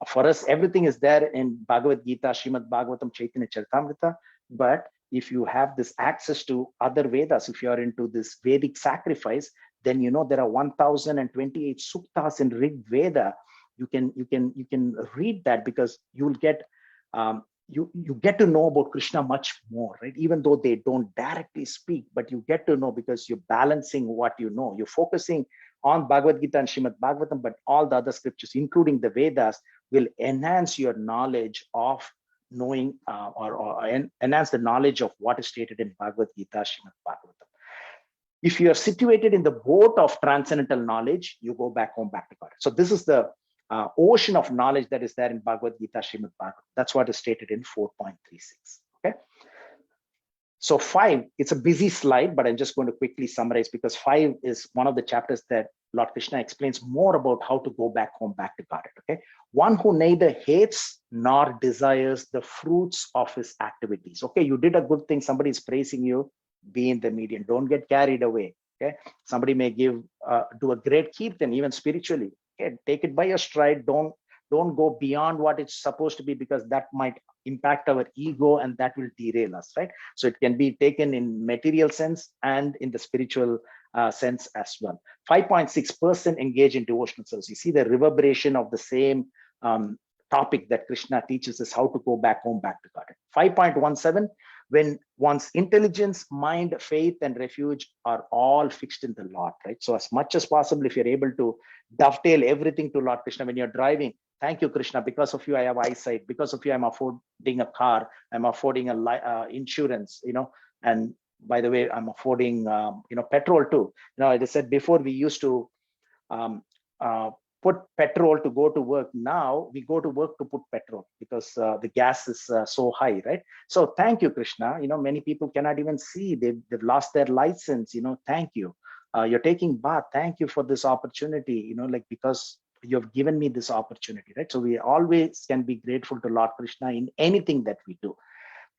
for us, everything is there in Bhagavad Gita, Srimad Bhagavatam, Chaitanya Charitamrita. But if you have this access to other Vedas, if you are into this Vedic sacrifice, then there are 1028 suktas in Rig Veda. You can read that, because you'll get you get to know about Krishna much more, right? Even though they don't directly speak, but you get to know because you're balancing what you know. You're focusing on Bhagavad Gita and Srimad Bhagavatam, but all the other scriptures, including the Vedas, will enhance your knowledge of knowing or enhance the knowledge of what is stated in Bhagavad Gita, Srimad Bhagavatam. If you are situated in the boat of transcendental knowledge, you go back home, back to God. So this is the ocean of knowledge that is there in Bhagavad Gita, Srimad Bhagavatam. That's what is stated in 4.36. Okay. So 5, it's a busy slide, but I'm just going to quickly summarize, because 5 is one of the chapters that Lord Krishna explains more about how to go back home, back to God. Okay. One who neither hates nor desires the fruits of his activities. Okay. You did a good thing. Somebody is praising you. Be in the median. Don't get carried away. Okay. Somebody may do a great kirtan, even spiritually. Okay. Take it by your stride. Don't go beyond what it's supposed to be, because that might impact our ego and that will derail us, right? So it can be taken in material sense and in the spiritual sense as well. 5.6% engage in devotional service. You see the reverberation of the same topic that Krishna teaches us, how to go back home, back to God. 5.17, when one's intelligence, mind, faith, and refuge are all fixed in the Lord, right? So as much as possible, if you're able to dovetail everything to Lord Krishna when you're driving, thank you, Krishna. Because of you, I have eyesight. Because of you, I'm affording a car. I'm affording a insurance, and by the way, I'm affording, petrol too. It is said before we used to put petrol to go to work. Now we go to work to put petrol, because the gas is so high, right? So thank you, Krishna. Many people cannot even see. They've lost their license. Thank you. You're taking bath. Thank you for this opportunity. Because you have given me this opportunity, right? So we always can be grateful to Lord Krishna in anything that we do.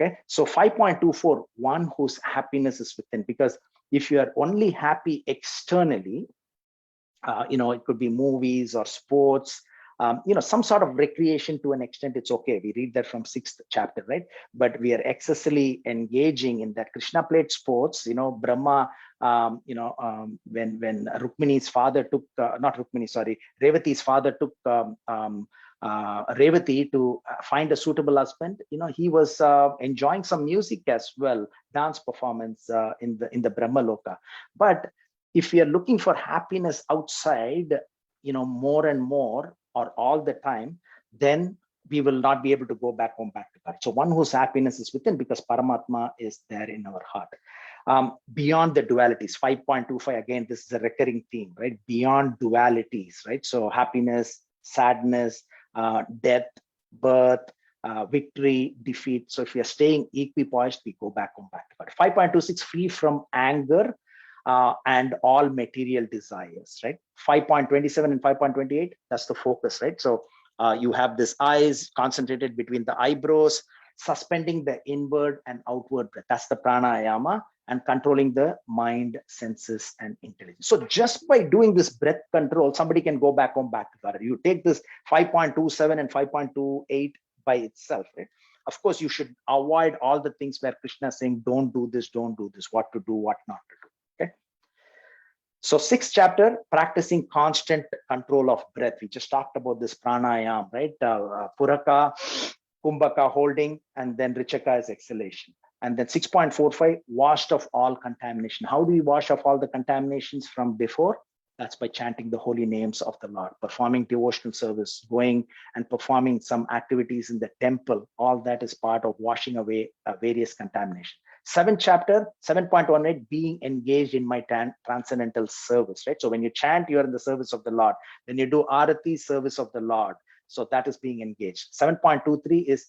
Okay. So 5.24, one whose happiness is within, because if you are only happy externally, it could be movies or sports, some sort of recreation to an extent, it's okay. We read that from 6th chapter, right? But we are excessively engaging in that. Krishna played sports, Brahma, when Rukmini's father took, not Rukmini, sorry, Revati's father took Revati to find a suitable husband. He was enjoying some music as well, dance performance in the Brahma Loka. But if we are looking for happiness outside, more and more or all the time, then we will not be able to go back home, back to God. So one whose happiness is within, because Paramatma is there in our heart. Beyond the dualities, 5.25, again, this is a recurring theme, right? Beyond dualities, right? So happiness, sadness, death, birth, victory, defeat. So if we are staying equipoised, we go back home, back to God. 5.26, free from anger, and all material desires, right? 5.27 and 5.28, that's the focus, right? So you have this eyes concentrated between the eyebrows, suspending the inward and outward breath. That's the pranayama, and controlling the mind, senses, and intelligence. So just by doing this breath control, somebody can go back home, back to God. You take this 5.27 and 5.28 by itself, right? Of course, you should avoid all the things where Krishna is saying, don't do this, what to do, what not to do. Okay. So 6th chapter, practicing constant control of breath. We just talked about this pranayama, right? Puraka, Kumbhaka holding, and then Richaka is exhalation. And then 6.45, washed of all contamination. How do we wash off all the contaminations from before? That's by chanting the holy names of the Lord, performing devotional service, going and performing some activities in the temple. All that is part of washing away various contamination. 7th chapter, 7.18, being engaged in my transcendental service, right? So when you chant, you're in the service of the Lord. When you do arati, service of the Lord. So that is being engaged. 7.23 is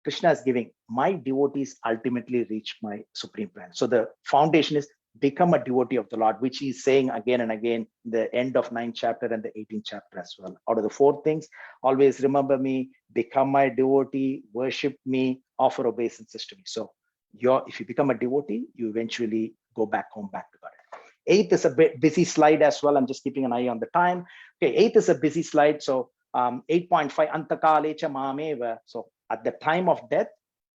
Krishna is giving, my devotees ultimately reach my supreme plan. So the foundation is become a devotee of the Lord, which he's saying again and again, the end of 9th chapter and the 18th chapter as well. Out of the 4 things, always remember me, become my devotee, worship me, offer obeisances to me. So if you become a devotee, you eventually go back home, back to God. 8th is a bit busy slide as well. I'm just keeping an eye on the time. Okay, 8th is a busy slide. So 8.5, Antakalecha Mameva. So at the time of death,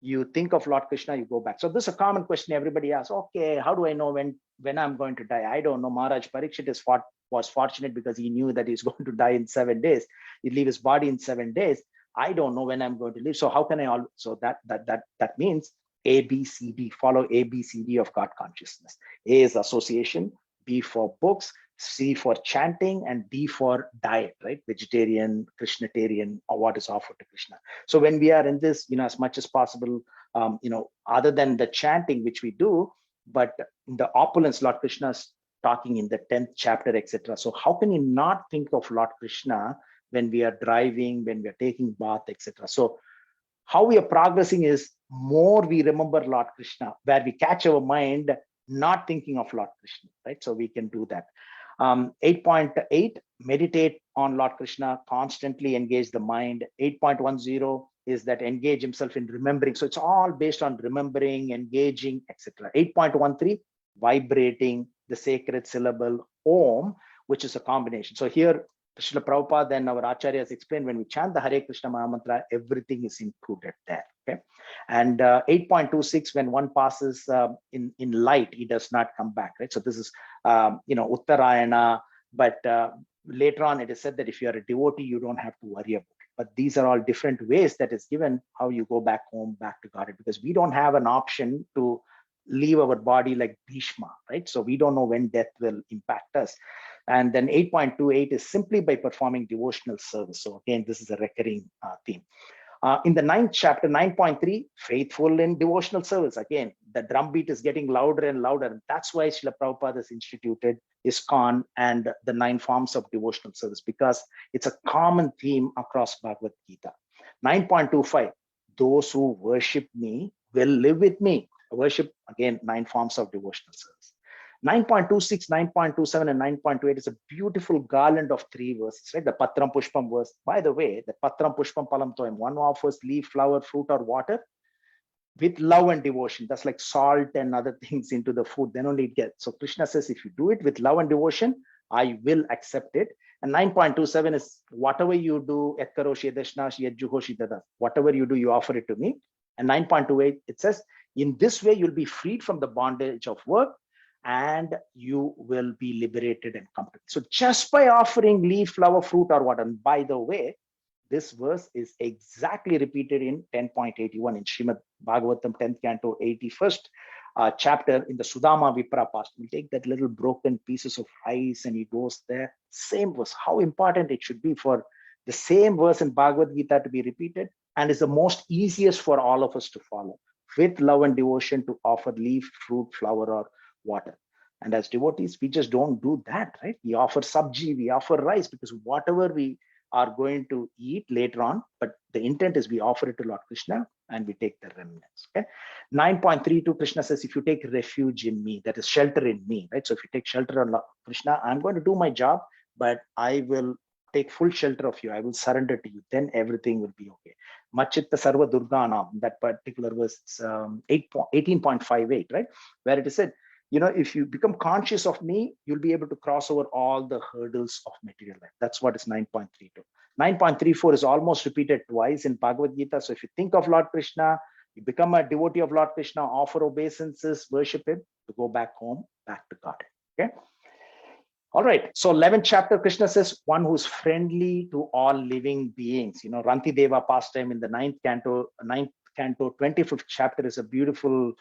you think of Lord Krishna, you go back. So this is a common question everybody asks. Okay, how do I know when I'm going to die? I don't know. Maharaj Parikshit was fortunate because he knew that he's going to die in 7 days. He'd leave his body in 7 days. I don't know when I'm going to live. So how can I so that means A, B, C, D, follow A, B, C, D of God consciousness. A is association, B for books, C for chanting, and D for diet, right? Vegetarian, Krishnatarian, or what is offered to Krishna. So when we are in this, as much as possible, other than the chanting, which we do, but in the opulence, Lord Krishna is talking in the 10th chapter, etc. So how can you not think of Lord Krishna when we are driving, when we are taking bath, etc.? So how we are progressing is more we remember Lord Krishna, where we catch our mind not thinking of Lord Krishna, right? So we can do that. 8.8, meditate on Lord Krishna, constantly engage the mind. 8.10 is that engage himself in remembering. So it's all based on remembering, engaging, etc. 8.13, vibrating the sacred syllable Om, which is a combination. So here, Srila Prabhupada and our Acharyas explained, when we chant the Hare Krishna Mahamantra, everything is included there. Okay. And 8.26, when one passes in light, he does not come back, right? So this is, Uttarayana, but later on it is said that if you are a devotee, you don't have to worry about it. But these are all different ways that is given how you go back home, back to God, because we don't have an option to leave our body like Bhishma, right? So we don't know when death will impact us. And then 8.28 is simply by performing devotional service. So again, this is a recurring theme. In the 9th chapter, 9.3, faithful in devotional service. Again, the drumbeat is getting louder and louder. And that's why Srila Prabhupada has instituted ISKCON and the 9 forms of devotional service, because it's a common theme across Bhagavad-Gita. 9.25, those who worship me will live with me. Worship, again, 9 forms of devotional service. 9.26, 9.27, and 9.28 is a beautiful garland of 3 verses, right? The Patram Pushpam verse. By the way, the Patram Pushpam Palam Toyam, one offers leaf, flower, fruit, or water with love and devotion. That's like salt and other things into the food, then only it gets. So Krishna says, if you do it with love and devotion, I will accept it. And 9.27 is whatever you do, whatever you do, you offer it to me. And 9.28, it says, in this way, you'll be freed from the bondage of work, and you will be liberated and complete. So just by offering leaf, flower, fruit, or water, and by the way, this verse is exactly repeated in 10.81 in Srimad Bhagavatam 10th canto 81st chapter in the Sudama Vipra past. We'll take that little broken pieces of rice and he goes there. Same verse. How important it should be for the same verse in Bhagavad Gita to be repeated, and is the most easiest for all of us to follow. With love and devotion to offer leaf, fruit, flower, or water. And as devotees, we just don't do that, right? We offer sabji, we offer rice, because whatever we are going to eat later on, but the intent is we offer it to Lord Krishna and we take the remnants. Okay. 9.32, Krishna says, if you take refuge in me, that is shelter in me, right? So if you take shelter on Lord Krishna, I'm going to do my job, but I will take full shelter of you. I will surrender to you. Then everything will be okay. Machitta Sarva Durganam, that particular verse, 18.58, right? Where it is said, if you become conscious of me, you'll be able to cross over all the hurdles of material life. That's what is 9.32. 9.34 is almost repeated twice in Bhagavad Gita. So if you think of Lord Krishna, you become a devotee of Lord Krishna, offer obeisances, worship him, to go back home, back to God. Okay. All right. So 11th chapter, Krishna says, one who's friendly to all living beings. Ranti Deva pastime in the 9th canto, 25th chapter is a beautiful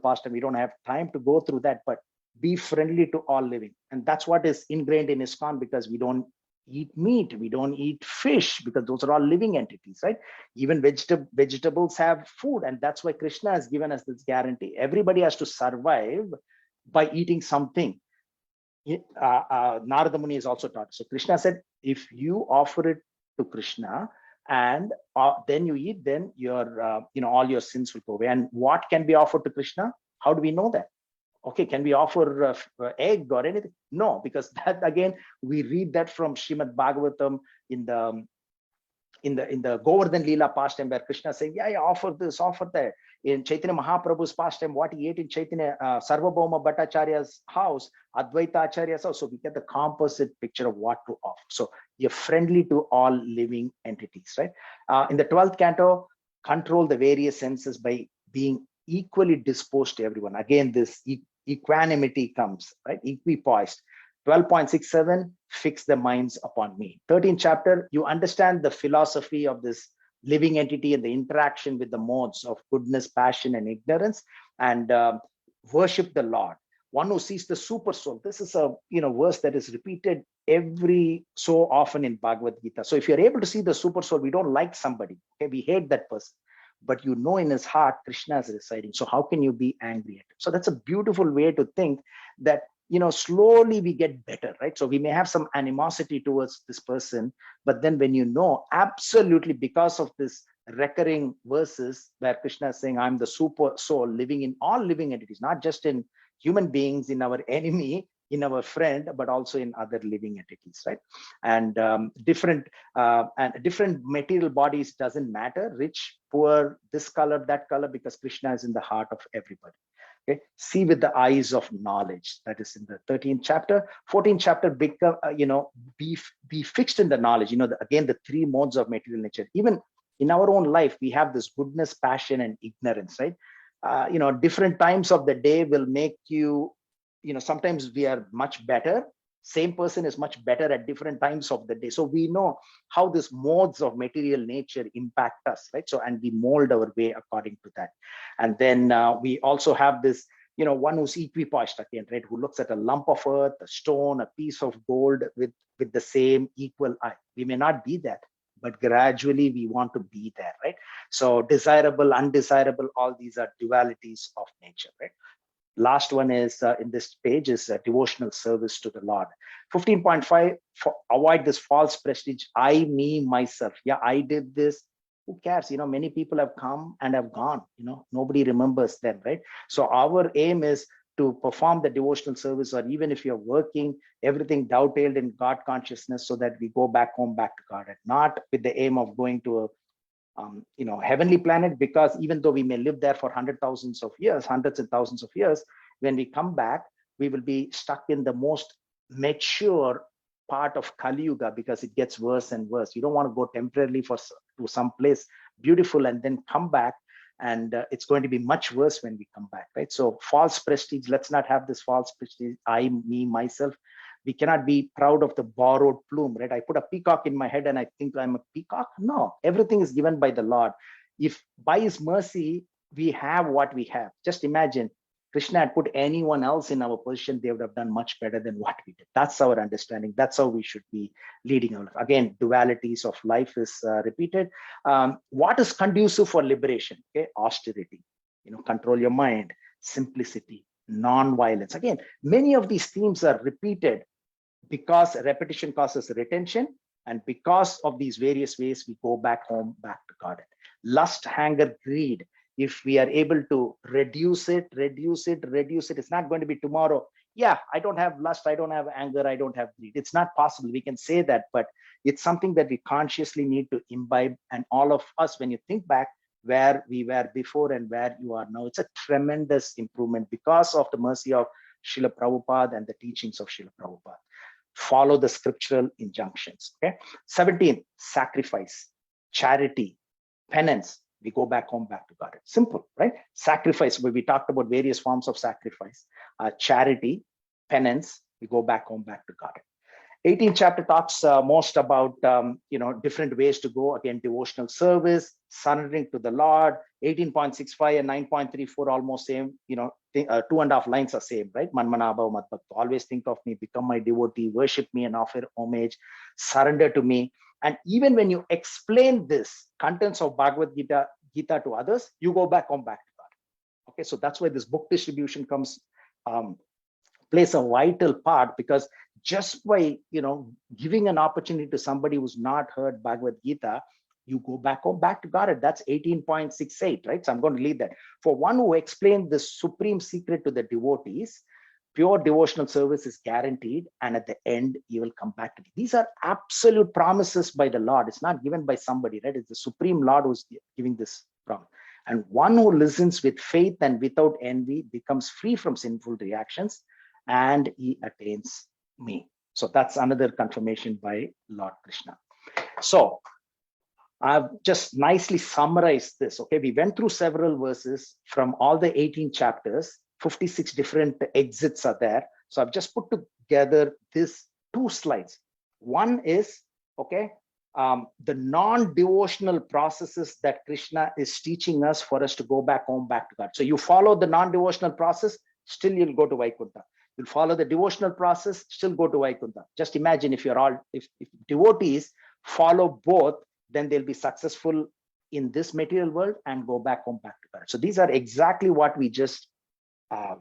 pastime. We don't have time to go through that, but be friendly to all living. And that's what is ingrained in ISKCON, because we don't eat meat, we don't eat fish, because those are all living entities, right? Even vegetables have food. And that's why Krishna has given us this guarantee. Everybody has to survive by eating something. Narada Muni is also taught. So Krishna said, if you offer it to Krishna and then you eat, then your all your sins will go away. And what can be offered to Krishna? How do we know that? Okay, can we offer egg or anything? No, because that again, we read that from Srimad Bhagavatam in the Govardhan Leela pastime, where Krishna is saying, yeah, offer this, offer that. In Chaitanya Mahaprabhu's pastime, what he ate in Chaitanya Sarvabhauma Bhattacharya's house, Advaita Acharya's house. So we get the composite picture of what to offer. So you're friendly to all living entities, right? In the 12th canto, control the various senses by being equally disposed to everyone. Again, this equanimity comes, right? Equipoised. 12.67, fix the minds upon me. 13th chapter, you understand the philosophy of this living entity and the interaction with the modes of goodness, passion, and ignorance, and worship the Lord. One who sees the super soul. This is a verse that is repeated every so often in Bhagavad Gita. So if you're able to see the super soul, we don't like somebody, okay? We hate that person, but in his heart Krishna is residing. So how can you be angry at him? So that's a beautiful way to think that slowly we get better, right? So we may have some animosity towards this person, but then when absolutely, because of this recurring verses where Krishna is saying, I'm the super soul living in all living entities, not just in human beings, in our enemy, in our friend, but also in other living entities, right? And different material bodies doesn't matter, rich, poor, this color, that color, because Krishna is in the heart of everybody. Okay, see with the eyes of knowledge. That is in the 13th chapter. 14th chapter, become be fixed in the knowledge. Again, the three modes of material nature. Even in our own life, we have this goodness, passion, and ignorance, right? Different times of the day will make you. Sometimes we are much better. Same person is much better at different times of the day. So we know how these modes of material nature impact us, right? So, and we mold our way according to that. And then we also have this, one who's equipoised again, right? Who looks at a lump of earth, a stone, a piece of gold with the same equal eye. We may not be that, but gradually we want to be there, right? So desirable, undesirable, all these are dualities of nature, right? Last one is in this page is devotional service to the Lord. 15.5, avoid this false prestige. I, me, myself. Yeah, I did this. Who cares? Many people have come and have gone. Nobody remembers them, right? So our aim is to perform the devotional service, or even if you're working, everything dovetailed in God consciousness, so that we go back home, back to God, and not with the aim of going to a heavenly planet, because even though we may live there for hundreds and thousands of years, when we come back, we will be stuck in the most mature part of Kali Yuga, because it gets worse and worse. You don't want to go temporarily to some place beautiful and then come back, and it's going to be much worse when we come back, right? So false prestige, let's not have this false prestige. I, me, myself. We cannot be proud of the borrowed plume, right? I put a peacock in my head and I think I'm a peacock. No, everything is given by the Lord. If by his mercy, we have what we have. Just imagine, Krishna had put anyone else in our position, they would have done much better than what we did. That's our understanding. That's how we should be leading our life. Again, dualities of life is repeated. What is conducive for liberation? Okay, austerity, control your mind, simplicity, non-violence. Again, many of these themes are repeated because repetition causes retention, And because of these various ways, we go back home, back to Godhead. Lust, anger, greed. If we are able to reduce it, it's not going to be tomorrow. Yeah, I don't have lust, I don't have anger, I don't have greed. It's not possible. We can say that, but it's something that we consciously need to imbibe. And all of us, when you think back where we were before and where you are now, it's a tremendous improvement because of the mercy of Srila Prabhupada and the teachings of Srila Prabhupada. Follow the scriptural injunctions. Okay. 17, sacrifice, charity, penance. We go back home, back to God. It's simple, right? Sacrifice, where we talked about various forms of sacrifice. Charity, penance, we go back home, back to God. 18th chapter talks most about different ways to go. Again, devotional service, surrendering to the Lord. 18.65 and 9.34 almost same. 2.5 lines are same, right? Manmanabha Matbhakta. Always think of me, become my devotee, worship me and offer homage, surrender to me. And even when you explain this contents of Bhagavad-Gita to others, you go back home, back to God. Okay, so that's why this book distribution comes plays a vital part, because just by giving an opportunity to somebody who's not heard Bhagavad-Gita, you go back home, back to God. That's 18.68, right? So I'm going to leave that. For one who explained the supreme secret to the devotees, pure devotional service is guaranteed, and at the end, you will come back to me. These are absolute promises by the Lord. It's not given by somebody, right? It's the Supreme Lord who's giving this promise. And one who listens with faith and without envy becomes free from sinful reactions, and he attains me. So that's another confirmation by Lord Krishna. So I've just nicely summarized this. Okay, we went through several verses from all the 18 chapters. 56 different exits are there. So I've just put together this 2 slides. One is, okay, the non-devotional processes that Krishna is teaching us for us to go back home, back to God. So you follow the non-devotional process, still you'll go to Vaikuntha. You'll follow the devotional process, still go to Vaikuntha. Just imagine if devotees follow both, then they'll be successful in this material world and go back home, back to God. So these are exactly what we just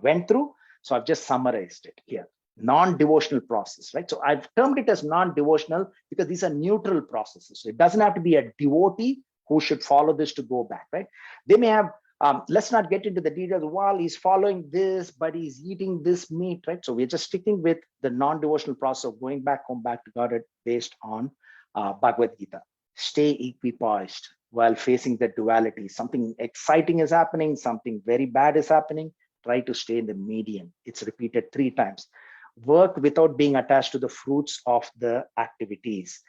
went through. So I've just summarized it here. Non-devotional process, right? So I've termed it as non-devotional because these are neutral processes. So it doesn't have to be a devotee who should follow this to go back, right? They may have, let's not get into the details. While he's following this, but he's eating this meat, right? So we're just sticking with the non-devotional process of going back home, back to God based on Bhagavad-Gita. Stay equipoised while facing the duality. Something exciting is happening, something very bad is happening. Try to stay in the median. It's repeated 3 times. Work without being attached to the fruits of the activities.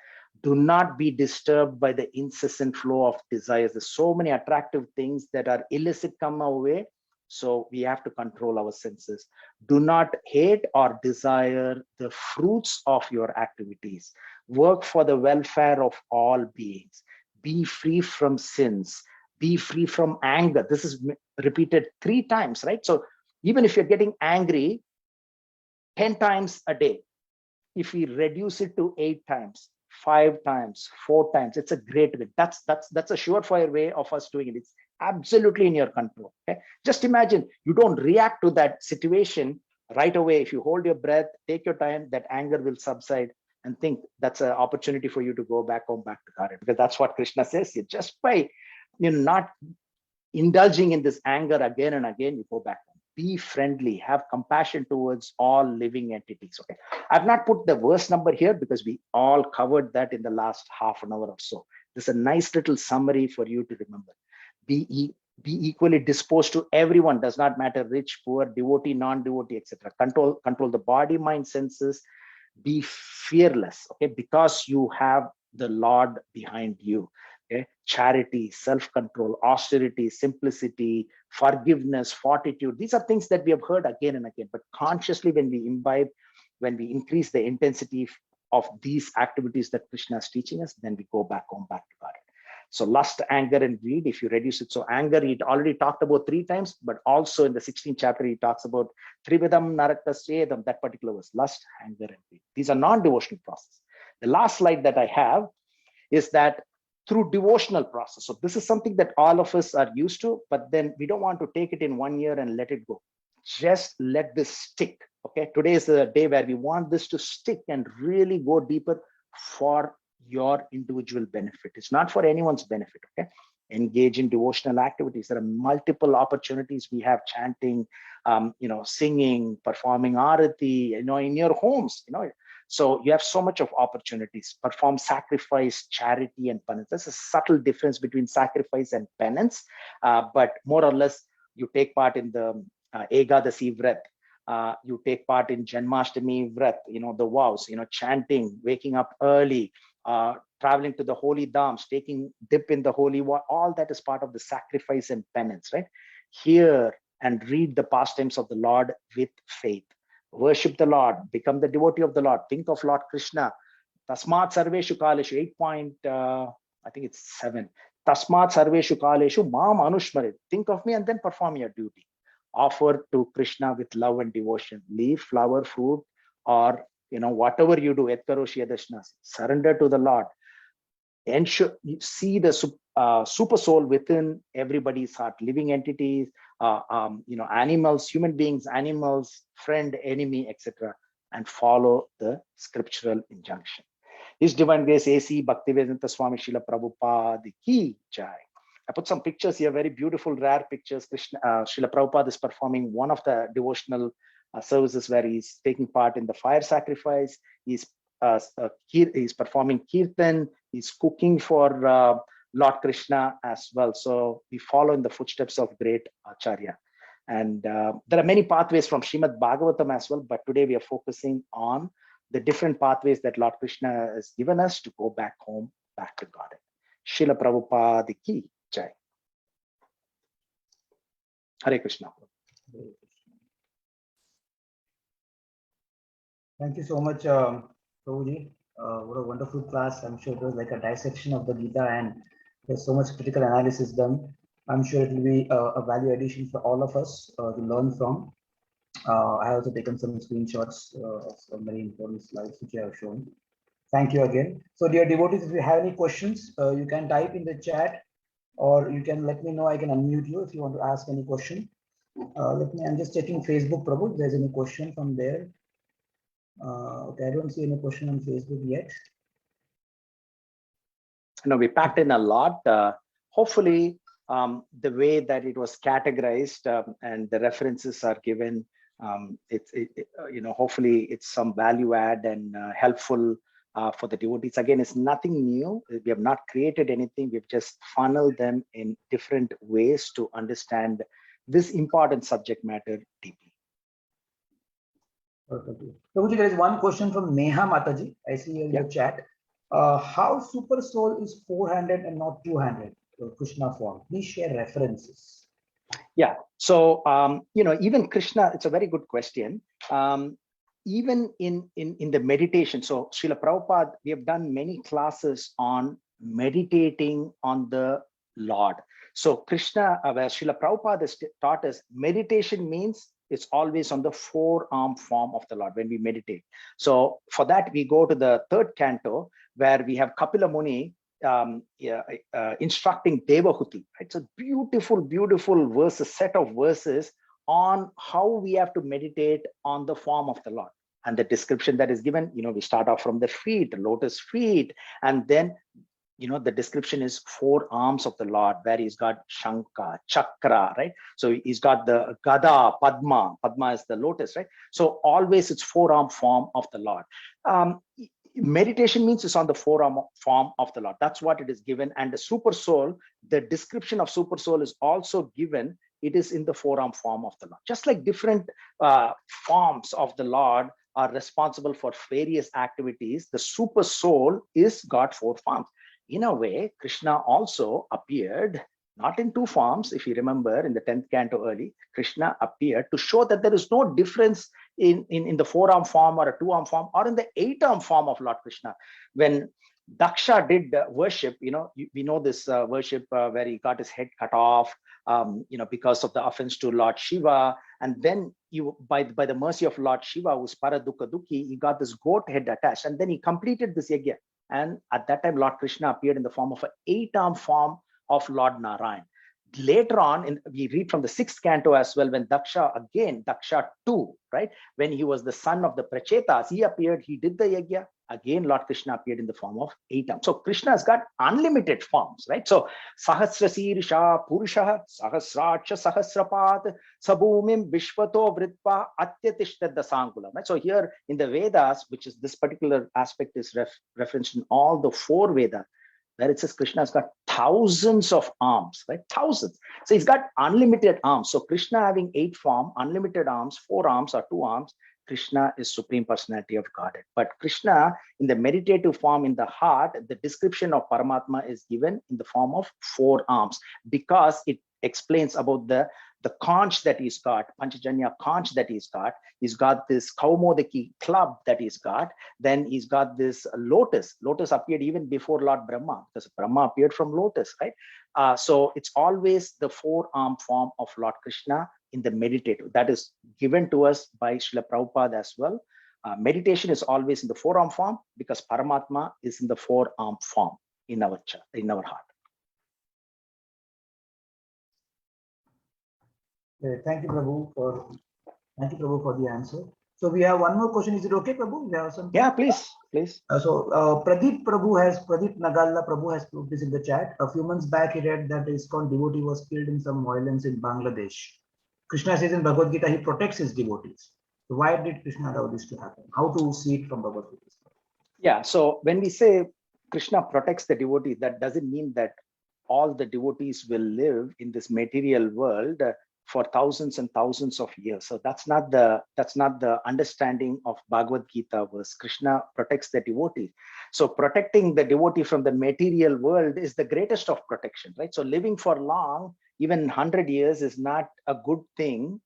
Do not be disturbed by the incessant flow of desires. There's so many attractive things that are illicit come our way. So we have to control our senses. Do not hate or desire the fruits of your activities. Work for the welfare of all beings. Be free from sins. Be free from anger. This is repeated 3 times, right? So even if you're getting angry 10 times a day, if we reduce it to 8 times, 5 times, 4 times, it's a great win. That's a surefire way of us doing it. It's absolutely in your control. Okay, just imagine you don't react to that situation right away. If you hold your breath, take your time, that anger will subside, and think that's an opportunity for you to go back home, back to God, because that's what Krishna says. Just by not indulging in this anger again and again, you go back home. Be friendly, have compassion towards all living entities. Okay, I've not put the verse number here because we all covered that in the last half an hour or so. This is a nice little summary for you to remember. Be equally disposed to everyone. Does not matter rich, poor, devotee, non-devotee, etc. Control the body, mind, senses. Be fearless, okay, because you have the Lord behind you. Okay, charity, self-control, austerity, simplicity, forgiveness, fortitude. These are things that we have heard again and again, but consciously when we imbibe, when we increase the intensity of these activities that Krishna is teaching us, then we go back home, back to God. So lust, anger, and greed, if you reduce it. So anger, he already talked about 3 times, but also in the 16th chapter, he talks about Trividam Narakasyedam, that particular verse, lust, anger, and greed. These are non-devotional processes. The last slide that I have is that through devotional process. So this is something that all of us are used to, but then we don't want to take it in 1 year and let it go. Just let this stick. Okay, today is the day where we want this to stick and really go deeper for your individual benefit. It's not for anyone's benefit. Okay. Engage in devotional activities. There are multiple opportunities. We have chanting, singing, performing arati, in your homes, So you have so much of opportunities. Perform sacrifice, charity, and penance. There's a subtle difference between sacrifice and penance, but more or less, you take part in the Ekadasi Vrat. You take part in Janmashtami Vrat, the vows, chanting, waking up early, traveling to the holy dhams, taking dip in the holy water. All that is part of the sacrifice and penance, right? Hear and read the pastimes of the Lord with faith. Worship the Lord, become the devotee of the Lord. Think of Lord Krishna. Tasmat sarveshu kaleshu, 7. Tasmat sarveshu kaleshu mam anushmarit. Think of me and then perform your duty. Offer to Krishna with love and devotion. Leaf, flower, fruit, or whatever you do, surrender to the Lord. Ensure you see the super soul within everybody's heart, living entities, animals, human beings, animals, friend, enemy, etc., and follow the scriptural injunction. His Divine Grace A.C. Bhaktivedanta Swami Srila Prabhupada Ki Jai. I put some pictures here, very beautiful, rare pictures. Srila Prabhupada is performing one of the devotional services where he's taking part in the fire sacrifice. He's performing kirtan. He's cooking for Lord Krishna as well. So we follow in the footsteps of great Acharya. And there are many pathways from Srimad Bhagavatam as well, but today we are focusing on the different pathways that Lord Krishna has given us to go back home, back to Godhead. Srila Prabhupada Ki Jai. Hare Krishna. Thank you so much, Prabhuji. What a wonderful class. I'm sure it was like a dissection of the Gita, and there's so much critical analysis done. I'm sure it will be a value addition for all of us to learn from. I have also taken some screenshots of some very important slides which you have shown. Thank you again. So dear devotees, if you have any questions, you can type in the chat, or you can let me know. I can unmute you if you want to ask any question. I'm just checking Facebook, Prabhu, if there's any question from there. Okay, I don't see any question on Facebook yet. No, we packed in a lot. Hopefully, the way that it was categorized and the references are given, hopefully it's some value add and helpful for the devotees. Again, it's nothing new. We have not created anything. We've just funneled them in different ways to understand this important subject matter deeply. Perfectly. So there is one question from Neha Mataji. I see in the chat. How super soul is 400 and not 200 Krishna form? Please share references. Yeah. So even Krishna, it's a very good question. Even in the meditation. So Srila Prabhupada, we have done many classes on meditating on the Lord. So Krishna, where Srila Prabhupada has taught us, meditation means it's always on the forearm form of the Lord when we meditate. So for that, we go to the 3rd canto where we have Kapila Muni instructing Devahuti. It's a beautiful, beautiful verse, a set of verses on how we have to meditate on the form of the Lord. And the description that is given, we start off from the feet, the lotus feet, and then the description is 4 arms of the Lord, where he's got Shankha, Chakra, right? So he's got the Gada, Padma. Padma is the lotus, right? So always it's 4-arm form of the Lord. Meditation means it's on the 4-arm form of the Lord. That's what it is given. And the super soul, the description of super soul is also given. It is in the 4-arm form of the Lord. Just like different forms of the Lord are responsible for various activities, the super soul is got 4 forms. In a way, Krishna also appeared not in 2 forms. If you remember, in the 10th canto early, Krishna appeared to show that there is no difference in the 4-arm form or a 2-arm form or in the 8-arm form of Lord Krishna. When Daksha did worship, we know this worship where he got his head cut off, because of the offense to Lord Shiva. And then by the mercy of Lord Shiva, who's Paradukha Dukhi, he got this goat head attached, and then he completed this yajna. And at that time, Lord Krishna appeared in the form of an 8-arm form of Lord Narayan. Later on, we read from the 6th canto as well, when Daksha 2, right? When he was the son of the Prachetas, he appeared, he did the yajna, again Lord Krishna appeared in the form of 8 arms. So Krishna has got unlimited forms, right? So Sahasra Sirisha Purusha Sahasracha Sahasrapat Sabhumim Vishwato Vritpa Atyatishta Dasangula. Right? So here in the Vedas, which is this particular aspect is referenced in all the 4 Vedas, where it says Krishna has got thousands of arms, right? Thousands. So he's got unlimited arms. So Krishna having 8 form, unlimited arms, 4 arms or 2 arms, Krishna is Supreme Personality of Godhead. But Krishna in the meditative form in the heart, the description of Paramatma is given in the form of 4 arms because it explains about the conch that he's got, Panchajanya conch that he's got. He's got this Kaumodaki club that he's got. Then he's got this lotus. Lotus appeared even before Lord Brahma, because Brahma appeared from lotus, right? So it's always the 4-arm form of Lord Krishna in the meditative. That is given to us by Srila Prabhupada as well. Meditation is always in the 4-arm form because Paramatma is in the 4-arm form in our heart. Thank you, Prabhu, for the answer. So we have one more question. Is it okay, Prabhu? We have some. Yeah, please. Pradeep Nagalla Prabhu has put this in the chat. A few months back, he read that ISKCON devotee was killed in some violence in Bangladesh. Krishna says in Bhagavad Gita, he protects his devotees. So why did Krishna allow this to happen? How to see it from Bhagavad Gita? Yeah, so when we say Krishna protects the devotees, that doesn't mean that all the devotees will live in this material world for thousands and thousands of years. So that's not the understanding of Bhagavad Gita verse. Krishna protects the devotee. So protecting the devotee from the material world is the greatest of protection, right? So living for long, even 100 years, is not a good thing,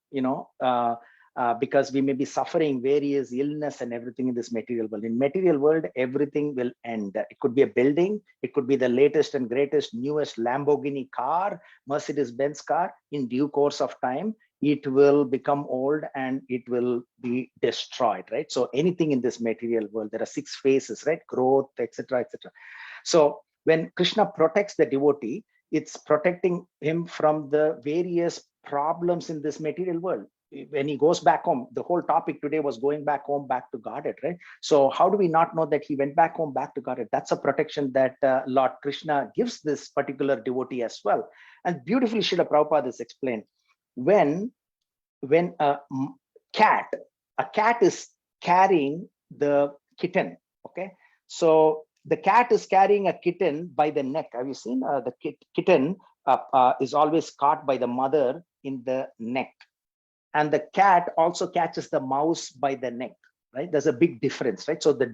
because we may be suffering various illness and everything in this material world. In material world, everything will end. It could be a building, it could be the latest and greatest, newest Lamborghini car, Mercedes-Benz car. In due course of time, it will become old and it will be destroyed, right? So anything in this material world, there are 6 phases, right? Growth, etc., etc. So when Krishna protects the devotee, it's protecting him from the various problems in this material world. When he goes back home, the whole topic today was going back home, back to Godhead, right? So how do we not know that he went back home, back to Godhead? That's a protection that Lord Krishna gives this particular devotee as well. And beautifully, Srila Prabhupada is explained. When a cat is carrying the kitten, okay? So the cat is carrying a kitten by the neck. Have you seen the kitten is always caught by the mother in the neck. And the cat also catches the mouse by the neck, right? There's a big difference, right? So the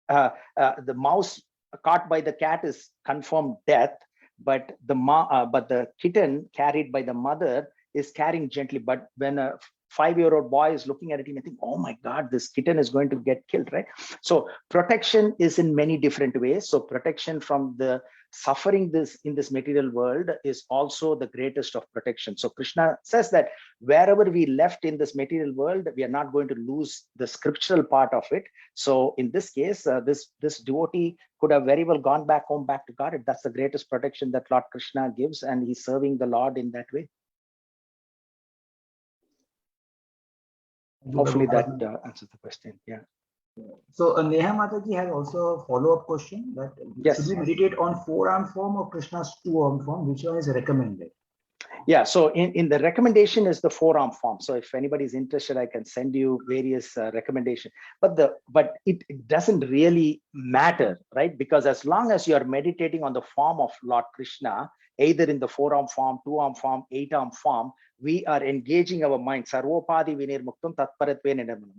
the mouse caught by the cat is confirmed death, but the kitten carried by the mother is carrying gently. But when a 5-year-old boy is looking at it, he may think, oh my God, this kitten is going to get killed, right? So protection is in many different ways. So protection from the suffering in this material world is also the greatest of protection. So Krishna says that wherever we left in this material world, we are not going to lose the scriptural part of it. So in this case, this devotee could have very well gone back home, back to God. That's the greatest protection that Lord Krishna gives, and he's serving the Lord in that way. Hopefully that answers the question. Yeah. So Neha Mataji has also a follow-up question that yes. Should we meditate on 4-arm form or Krishna's 2-arm form? Which one is recommended? Yeah, so in the recommendation is the 4-arm form. So if anybody is interested, I can send you various recommendations. But it doesn't really matter, right? Because as long as you are meditating on the form of Lord Krishna, either in the 4-arm form, 2-arm form, 8-arm form, we are engaging our mind. Sarvopadi vinirmuktam tatparatve nirmalam.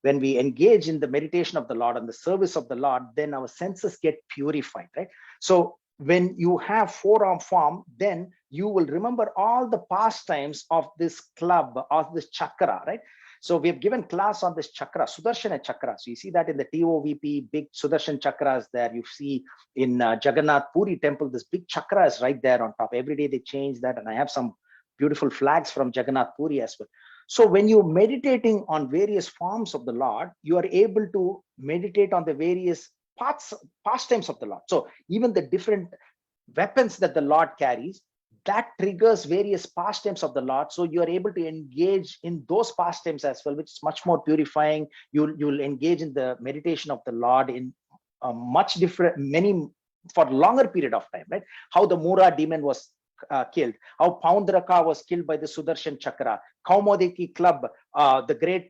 When we engage in the meditation of the Lord and the service of the Lord, then our senses get purified, right? So when you have 4-arm form, then you will remember all the pastimes of this club, of this chakra, right? So we have given class on this chakra, Sudarshana chakra. So you see that in the TOVP, big Sudarshan chakra is there. You see in Jagannath Puri temple, this big chakra is right there on top. Every day they change that, and I have some beautiful flags from Jagannath Puri as well. So when you're meditating on various forms of the Lord, you are able to meditate on the various pastimes of the Lord. So even the different weapons that the Lord carries, that triggers various pastimes of the Lord. So you are able to engage in those pastimes as well, which is much more purifying. You'll engage in the meditation of the Lord in much different, for longer period of time, right? How the Mura demon was killed, how Paundraka was killed by the Sudarshan Chakra, Kaumodiki club, the great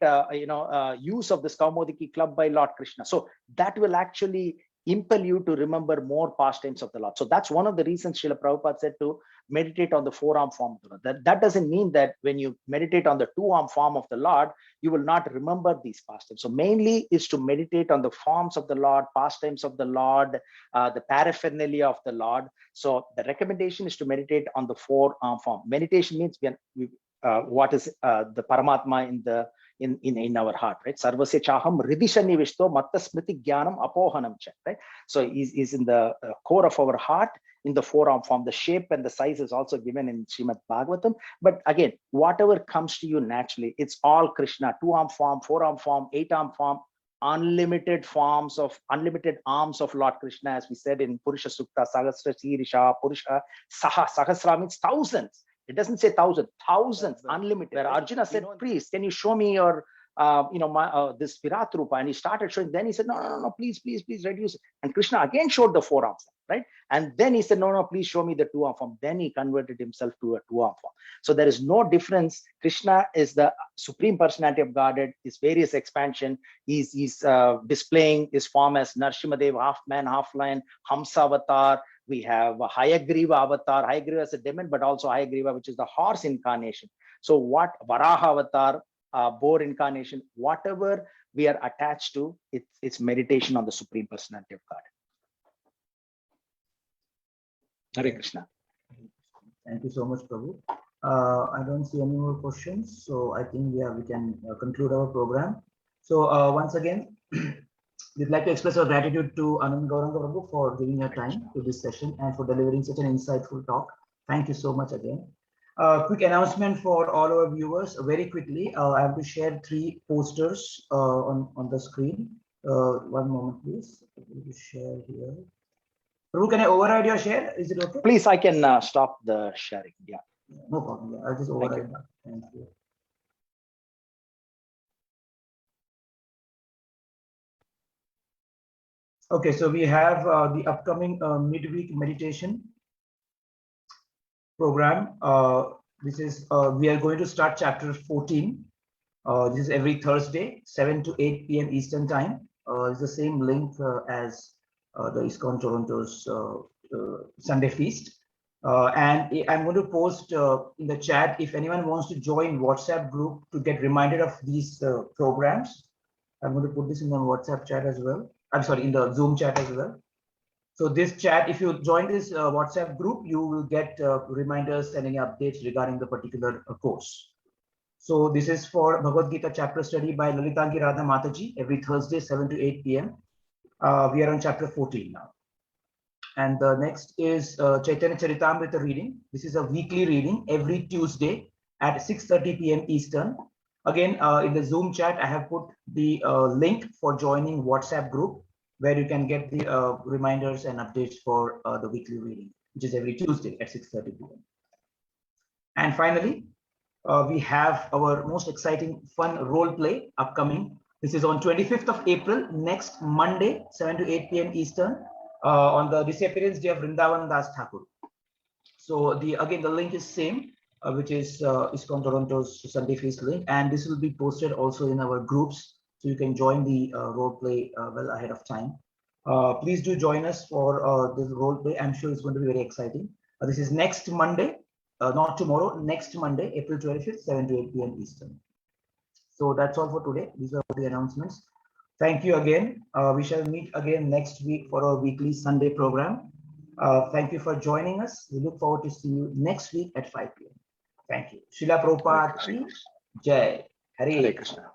use of this Kaumodiki club by Lord Krishna. So that will actually impel you to remember more pastimes of the Lord. So that's one of the reasons Srila Prabhupada said to meditate on the four-arm form of the Lord. That doesn't mean that when you meditate on the two-arm form of the Lord, you will not remember these pastimes. So mainly is to meditate on the forms of the Lord, pastimes of the Lord, the paraphernalia of the Lord. So the recommendation is to meditate on the four-arm form. Meditation means what is the Paramatma in our heart, right? Sarvasya chaham ridishani vishto matta smriti jnanam apohanam cha, right? So is in the core of our heart in the four-arm form. The shape and the size is also given in Srimad Bhagavatam. But again, whatever comes to you naturally, it's all Krishna. Two-arm form, four-arm form, eight-arm form, unlimited arms of Lord Krishna, as we said in Purusha Sukta, Sahasra Sirisha, Purusha, Sahasra means thousands. It doesn't say thousands, unlimited. Where Arjuna said, please, can you show me your, this Virat Rupa? And he started showing. Then he said, no, please reduce it. And Krishna again showed the four-arm form, right? And then he said, no, please show me the two-arm form. Then he converted himself to a two-arm form. So there is no difference. Krishna is the Supreme Personality of Godhead. His various expansion. He's displaying his form as Narsimhadev, half man, half lion, Hamsa avatar. We have Hayagriva avatar. Hayagriva is a demon, but also Hayagriva, which is the horse incarnation. So what Varaha avatar, boar incarnation, whatever we are attached to, it's meditation on the Supreme Personality of God. Hare Krishna. Thank you so much, Prabhu. I don't see any more questions, so I think we can conclude our program. So once again, we'd like to express our gratitude to Anand Gauranga Prabhu for giving your time to this session and for delivering such an insightful talk. Thank you so much again. Quick announcement for all our viewers. Very quickly, I have to share 3 posters on the screen. One moment, please. Let me share here. Prabhu, can I override your share? Is it okay? Please, I can stop the sharing. Yeah. No problem. Yeah, I'll just override that. Thank you. Okay, so we have the upcoming midweek meditation program. This is we are going to start chapter 14. This is every Thursday, 7 to 8 p.m. Eastern time. It's the same link as the ISKCON Toronto's Sunday feast. And I'm going to post in the chat if anyone wants to join WhatsApp group to get reminded of these programs. I'm going to put this in the WhatsApp chat as well. I'm sorry, in the Zoom chat as well. So this chat, if you join this WhatsApp group, you will get reminders and any updates regarding the particular course. So this is for Bhagavad-Gita chapter study by Lalitangi Radha Mataji every Thursday, 7 to 8 p.m. We are on chapter 14 now. And the next is Chaitanya Charitamrita reading. This is a weekly reading every Tuesday at 6:30 p.m. Eastern. Again, in the Zoom chat, I have put the link for joining WhatsApp group where you can get the reminders and updates for the weekly reading, which is every Tuesday at 6:30 p.m. And finally, we have our most exciting fun role play upcoming. This is on 25th of April, next Monday, 7 to 8 p.m. Eastern, on the disappearance day of Vrindavan Das Thakur. So again, the link is same, which is ISKCON Toronto's Sunday Feast link, and this will be posted also in our groups, so you can join the role play well ahead of time. Please do join us for this role play. I'm sure it's going to be very exciting. This is next Monday, not tomorrow, next Monday, April 25th, 7 to 8 p.m. Eastern. So that's all for today. These are the announcements. Thank you again. We shall meet again next week for our weekly Sunday program. Thank you for joining us. We look forward to see you next week at 5 p.m. Thank you. Srila Prabhupada ki Jai. Hare Krishna.